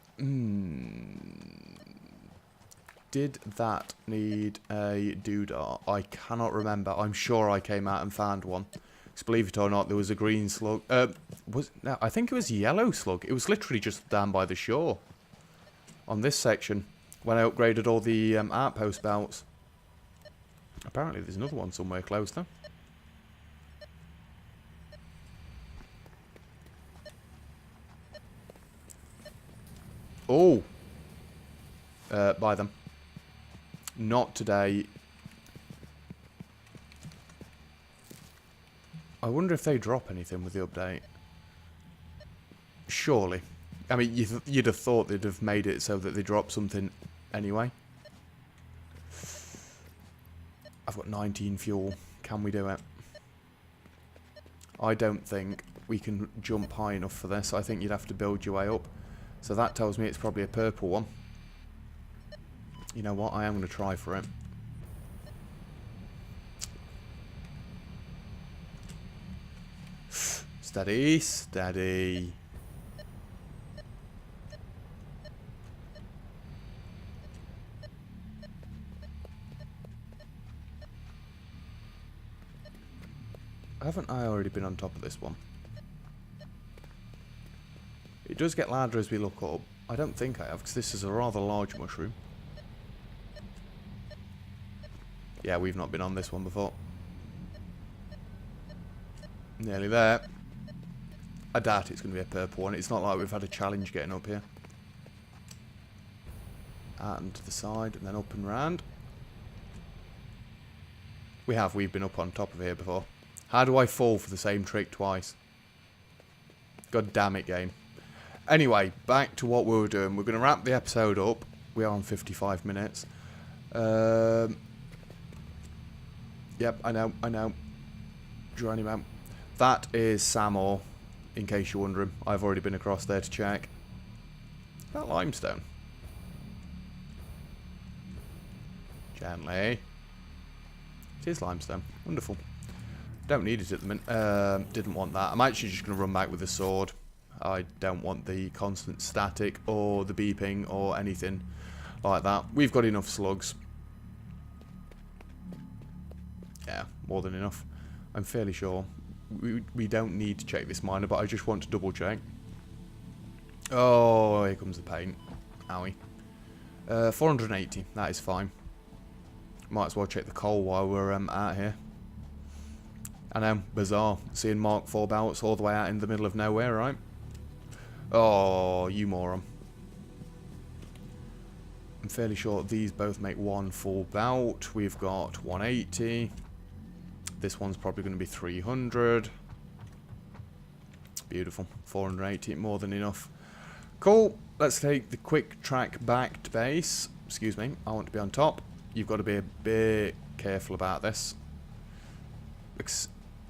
Did that need a doodah? I cannot remember. I'm sure I came out and found one. Because believe it or not, there was a green slug. No, I think it was a yellow slug. It was literally just down by the shore. On this section. When I upgraded all the outpost belts. Apparently there's another one somewhere close though. Oh! Buy them. Not today. I wonder if they drop anything with the update. Surely. I mean, you'd have thought they'd have made it so that they drop something anyway. I've got 19 fuel. Can we do it? I don't think we can jump high enough for this. I think you'd have to build your way up. So that tells me it's probably a purple one. You know what? I am going to try for it. Steady, steady. Haven't I already been on top of this one? It does get louder as we look up. I don't think I have, because this is a rather large mushroom. Yeah, we've not been on this one before. Nearly there. I doubt it's going to be a purple one. It's not like we've had a challenge getting up here. Out and to the side, and then up and round. We've been up on top of here before. How do I fall for the same trick twice? God damn it, game. Anyway, back to what we were doing. We're going to wrap the episode up. We are on 55 minutes. Yep, I know. Journeyman. That is Samor, in case you're wondering. I've already been across there to check. Is that limestone? Gently. It is limestone. Wonderful. Don't need it at the minute. Didn't want that. I'm actually just going to run back with the sword. I don't want the constant static or the beeping or anything like that. We've got enough slugs. Yeah, more than enough. I'm fairly sure. We don't need to check this miner, but I just want to double check. Oh, here comes the paint. Owie. 480. That is fine. Might as well check the coal while we're out here. I know, bizarre. Seeing Mark 4 belts all the way out in the middle of nowhere, right? Oh, you moron. I'm fairly sure these both make one full belt. We've got 180. This one's probably going to be 300. Beautiful. 480, more than enough. Cool. Let's take the quick track back to base. Excuse me, I want to be on top. You've got to be a bit careful about this.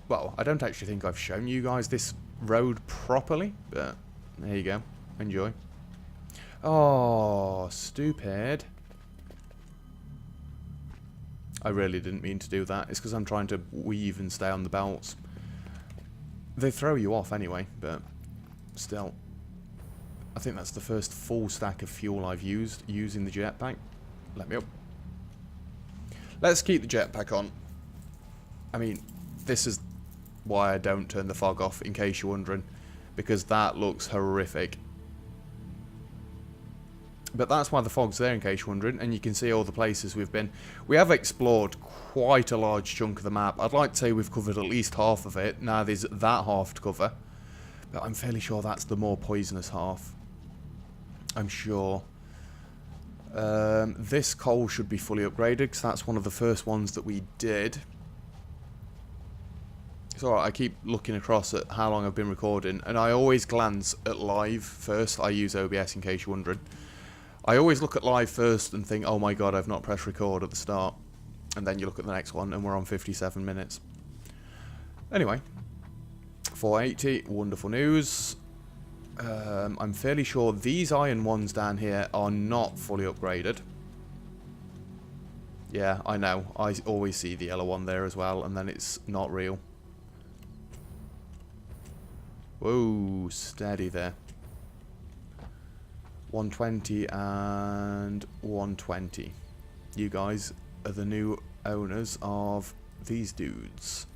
Well, I don't actually think I've shown you guys this road properly, but there you go. Enjoy. Oh, stupid. I really didn't mean to do that. It's because I'm trying to weave and stay on the belts. They throw you off anyway, but still. I think that's the first full stack of fuel I've used using the jetpack. Let me up. Let's keep the jetpack on. I mean, this is why I don't turn the fog off, in case you're wondering. Because that looks horrific. But that's why the fog's there, in case you're wondering. And you can see all the places we've been. We have explored quite a large chunk of the map. I'd like to say we've covered at least half of it. Now there's that half to cover. But I'm fairly sure that's the more poisonous half. I'm sure. This coal should be fully upgraded, because that's one of the first ones that we did. It's alright, I keep looking across at how long I've been recording, and I always glance at live first. I use OBS, in case you're wondering. I always look at live first and think, oh my god, I've not pressed record at the start. And then you look at the next one, and we're on 57 minutes. Anyway, 480, wonderful news. I'm fairly sure these iron ones down here are not fully upgraded. Yeah, I know. I always see the yellow one there as well, and then it's not real. Whoa, steady there. 120 and 120. You guys are the new owners of these dudes.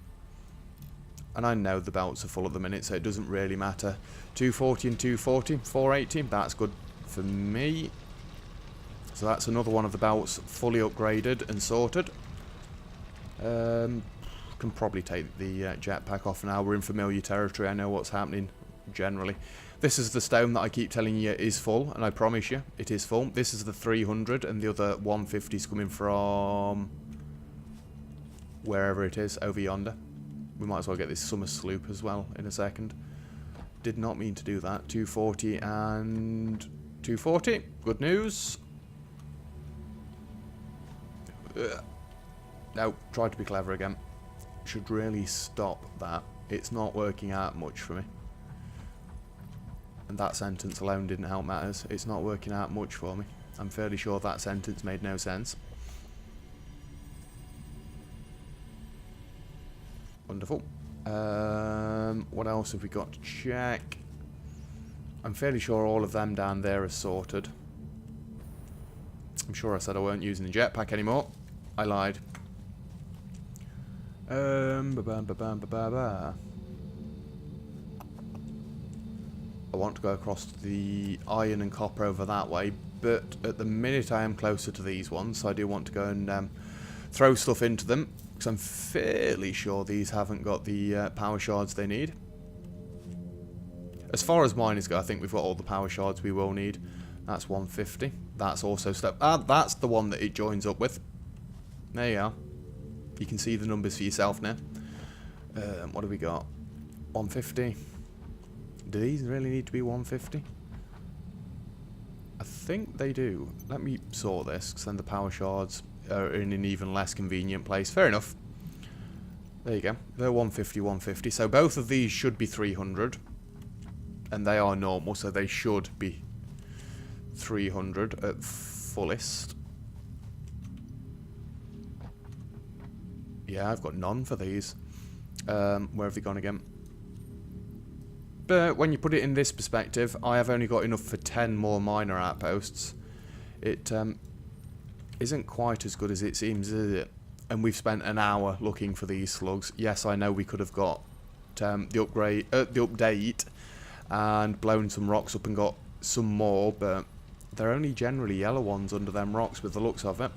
And I know the belts are full at the minute, so it doesn't really matter. 240 and 240, 480, that's good for me. So that's another one of the belts fully upgraded and sorted. Can probably take the jetpack off now. We're in familiar territory. I know what's happening generally. This is the stone that I keep telling you is full, and I promise you it is full. This is the 300, and the other 150 is coming from wherever it is, over yonder. We might as well get this summer sloop as well in a second. Did not mean to do that. 240 and 240. Good news. No, tried to be clever again. Should really stop that. It's not working out much for me. And that sentence alone didn't help matters. It's not working out much for me. I'm fairly sure that sentence made no sense. Wonderful. What else have we got to check? I'm fairly sure all of them down there are sorted. I'm sure I said I weren't using the jetpack anymore. I lied. I want to go across the iron and copper over that way, but at the minute I am closer to these ones, so I do want to go and throw stuff into them, because I'm fairly sure these haven't got the power shards they need. As far as miners go, I think we've got all the power shards we will need. That's 150. That's also step. Ah, that's the one that it joins up with. There you are. You can see the numbers for yourself now. What do we got? 150. Do these really need to be 150? I think they do. Let me sort this, because then the power shards are in an even less convenient place. Fair enough. There you go. They're 150, 150. So both of these should be 300. And they are normal, so they should be 300 at fullest. Yeah, I've got none for these. Where have they gone again? But when you put it in this perspective, I have only got enough for 10 more minor outposts. It isn't quite as good as it seems, is it? And we've spent an hour looking for these slugs. Yes, I know we could have got the update and blown some rocks up and got some more, but they're only generally yellow ones under them rocks with the looks of it.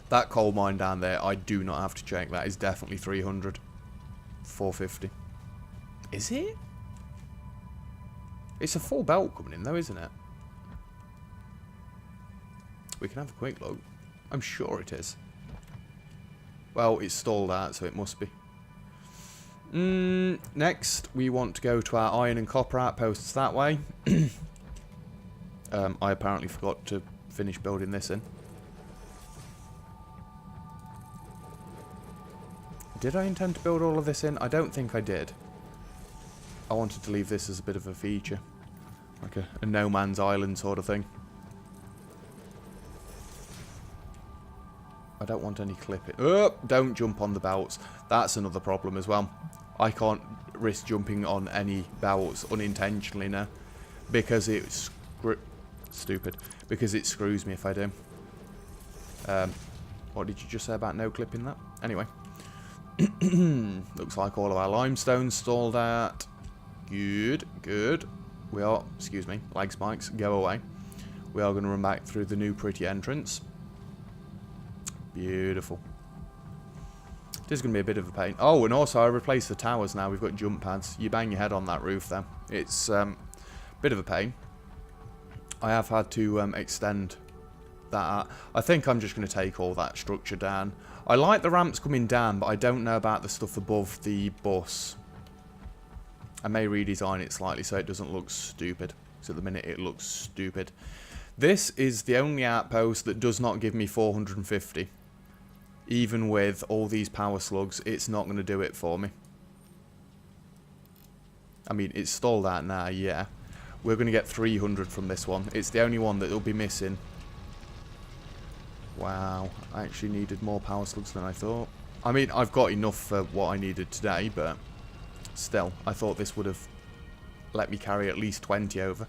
That coal mine down there, I do not have to check. That is definitely 300. 450. Is it? It's a full belt coming in though, isn't it? We can have a quick look. I'm sure it is. Well, it's stalled out, so it must be. Next, we want to go to our iron and copper outposts that way. I apparently forgot to finish building this in. Did I intend to build all of this in? I don't think I did. I wanted to leave this as a bit of a feature. Like a no man's island sort of thing. I don't want any clipping. Oh, don't jump on the belts. That's another problem as well. I can't risk jumping on any belts unintentionally now. Because it's stupid. Because it screws me if I do. What did you just say about no clipping that? Anyway. Looks like all of our limestone stalled out. Good, good. We are, excuse me, lag spikes, go away. We are going to run back through the new pretty entrance. Beautiful. This is going to be a bit of a pain. Oh, and also I replaced the towers now. We've got jump pads. You bang your head on that roof there. It's a bit of a pain. I have had to extend that out. I think I'm just going to take all that structure down. I like the ramps coming down, but I don't know about the stuff above the bus. I may redesign it slightly so it doesn't look stupid. Because at the minute it looks stupid. This is the only outpost that does not give me 450. Even with all these power slugs, it's not going to do it for me. I mean, it's stalled out now, yeah. We're going to get 300 from this one. It's the only one that will be missing. Wow, I actually needed more power slugs than I thought. I mean, I've got enough for what I needed today, but still, I thought this would have let me carry at least 20 over.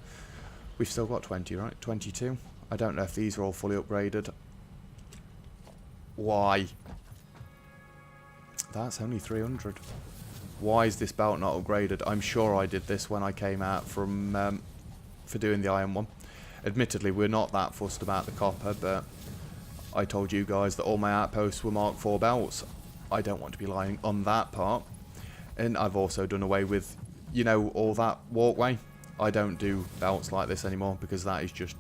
We've still got 20, right? 22. I don't know if these are all fully upgraded. Why? That's only 300. Why is this belt not upgraded? I'm sure I did this when I came out from for doing the iron one. Admittedly, we're not that fussed about the copper, but I told you guys that all my outposts were Mark IV belts. I don't want to be lying on that part. And I've also done away with, you know, all that walkway. I don't do belts like this anymore because that is just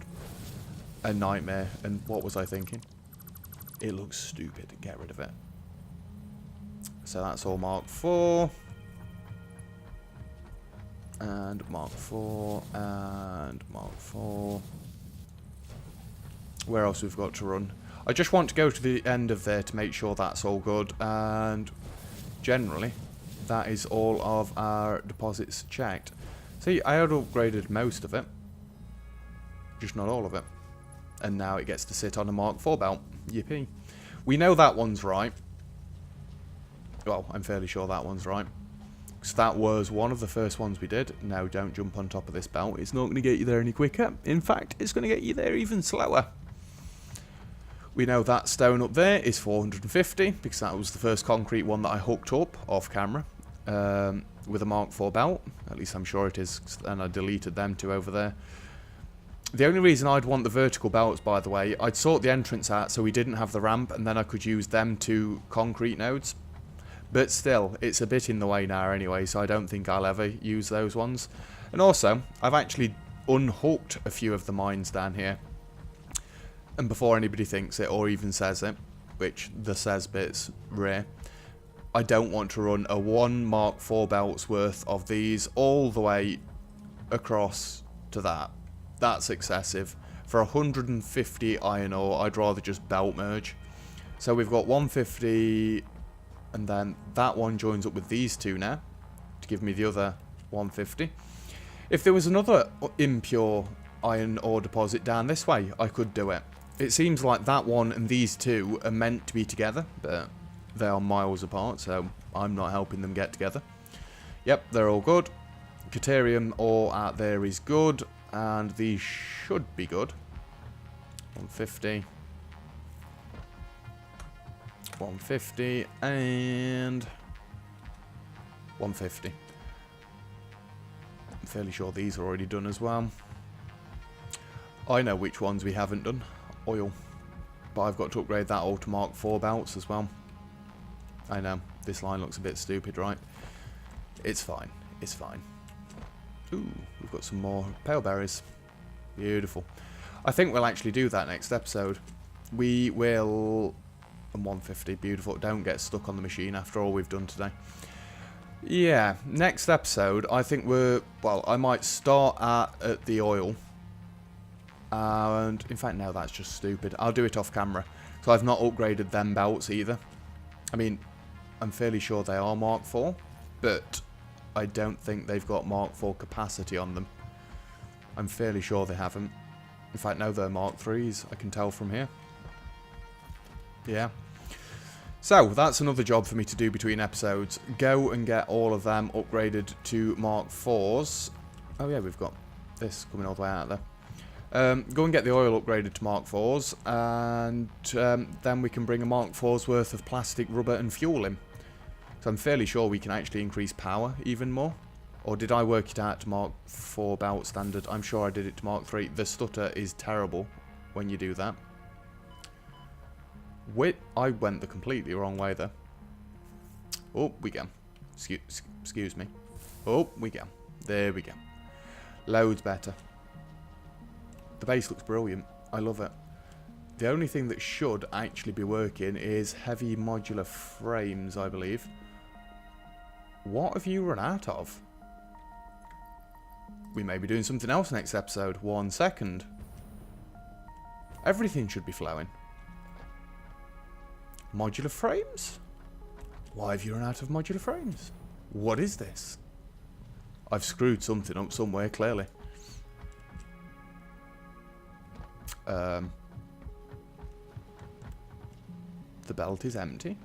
a nightmare. And what was I thinking? It looks stupid. Get rid of it. So that's all Mark IV. And Mark IV. And Mark IV. Where else we've got to run? I just want to go to the end of there to make sure that's all good. And generally, that is all of our deposits checked. See, I had upgraded most of it. Just not all of it. And now it gets to sit on a Mark IV belt. Yippee. We know that one's right. Well, I'm fairly sure that one's right. Because that was one of the first ones we did. No, don't jump on top of this belt. It's not going to get you there any quicker. In fact, it's going to get you there even slower. We know that stone up there is 450. Because that was the first concrete one that I hooked up off camera. With a Mark IV belt. At least I'm sure it is. And I deleted them two over there. The only reason I'd want the vertical belts, by the way, I'd sort the entrance out so we didn't have the ramp, and then I could use them two concrete nodes. But still, it's a bit in the way now anyway, so I don't think I'll ever use those ones. And also, I've actually unhooked a few of the mines down here. And before anybody thinks it or even says it, which the says bit's rare. I don't want to run a 1 Mark IV belt's worth of these all the way across to that. That's excessive. For 150 iron ore, I'd rather just belt merge. So we've got 150, and then that one joins up with these two now to give me the other 150. If there was another impure iron ore deposit down this way, I could do it. It seems like that one and these two are meant to be together, but they are miles apart, so I'm not helping them get together. Yep, they're all good. Caterium ore out there is good, and these should be good. 150. 150 and 150. I'm fairly sure these are already done as well. I know which ones we haven't done. Oil. But I've got to upgrade that all to Mark IV belts as well. I know, this line looks a bit stupid, right? It's fine. It's fine. Ooh, we've got some more pale berries. Beautiful. I think we'll actually do that next episode. We will... And 150, beautiful. Don't get stuck on the machine after all we've done today. Yeah, next episode, I think we're... Well, I might start at the oil. And, in fact, no, that's just stupid. I'll do it off camera. So I've not upgraded them belts either. I mean, I'm fairly sure they are Mark IV. But I don't think they've got Mark IV capacity on them. I'm fairly sure they haven't. In fact, no, they're Mark IIIs. I can tell from here. Yeah. So, that's another job for me to do between episodes. Go and get all of them upgraded to Mark IVs. Oh yeah, we've got this coming all the way out there. Go and get the oil upgraded to Mark IVs, and then we can bring a Mark IV's worth of plastic, rubber and fuel in. So I'm fairly sure we can actually increase power even more. Or did I work it out to Mark IV belt standard? I'm sure I did it to Mark III. The stutter is terrible when you do that. I went the completely wrong way there. Oh, we go. Excuse me. Oh, we go. There we go. Loads better. The base looks brilliant. I love it. The only thing that should actually be working is heavy modular frames, I believe. What have you run out of? We may be doing something else next episode. 1 second. Everything should be flowing. Modular frames? Why have you run out of modular frames? What is this? I've screwed something up somewhere, clearly. The belt is empty.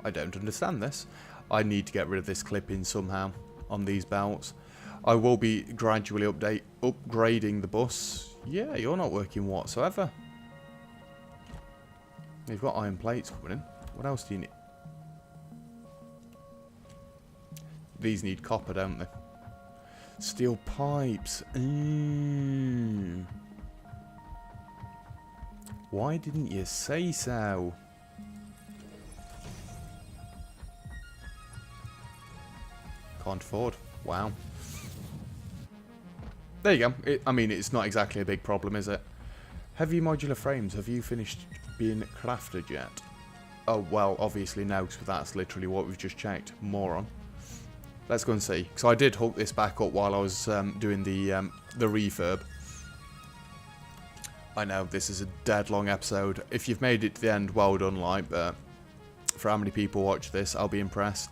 I don't understand this. I need to get rid of this clipping somehow on these belts. I will be gradually upgrading the bus. Yeah, you're not working whatsoever. You've got iron plates coming in. What else do you need? These need copper, don't they? Steel pipes. Why didn't you say so? Can't afford. Wow. There you go. I mean, it's not exactly a big problem, is it? Heavy modular frames. Have you finished being crafted yet? Oh, well, obviously no, because that's literally what we've just checked. Moron. Let's go and see. So I did hook this back up while I was doing the refurb. I know, this is a dead long episode. If you've made it to the end, well done, like, but for how many people watch this, I'll be impressed.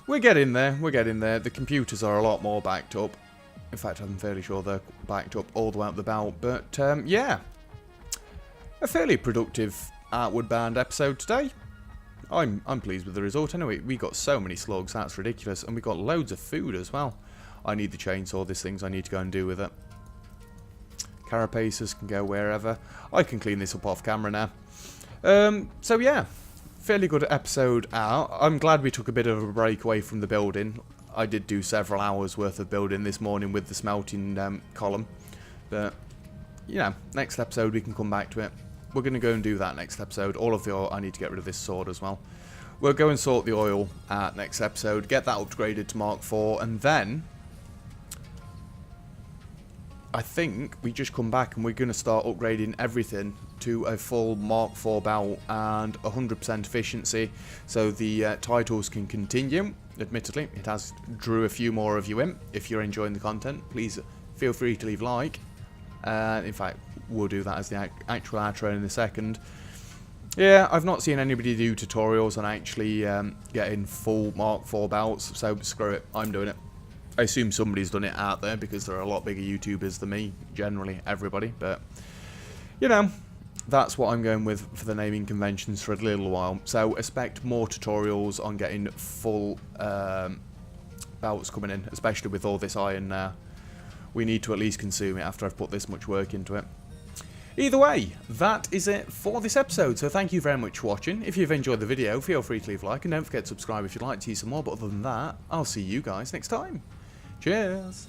We're getting there. We're getting there. The computers are a lot more backed up. In fact, I'm fairly sure they're backed up all the way up the belt. But, yeah. A fairly productive outward bound episode today. I'm pleased with the result. Anyway, we got so many slugs. That's ridiculous. And we got loads of food as well. I need the chainsaw. There's things I need to go and do with it. Carapaces can go wherever. I can clean this up off camera now. So, yeah. Fairly good episode out. I'm glad we took a bit of a break away from the building. I did do several hours worth of building this morning with the smelting column. But, you know, next episode we can come back to it. We're going to go and do that next episode. All of the oil, I need to get rid of this sword as well. We'll go and sort the oil out next episode. Get that upgraded to Mark IV. And then I think we just come back and we're going to start upgrading everything to a full Mark IV belt and 100% efficiency, so the titles can continue. Admittedly, it has drew a few more of you in. If you're enjoying the content, please feel free to leave a like. In fact, we'll do that as the actual outro in a second. Yeah, I've not seen anybody do tutorials on actually getting full Mark IV belts, so screw it, I'm doing it. I assume somebody's done it out there because there are a lot bigger YouTubers than me, generally everybody, but you know, that's what I'm going with for the naming conventions for a little while. So expect more tutorials on getting full belts coming in, especially with all this iron now. We need to at least consume it after I've put this much work into it. Either way, that is it for this episode, so thank you very much for watching. If you've enjoyed the video, feel free to leave a like, and don't forget to subscribe if you'd like to see some more, but other than that, I'll see you guys next time. Cheers!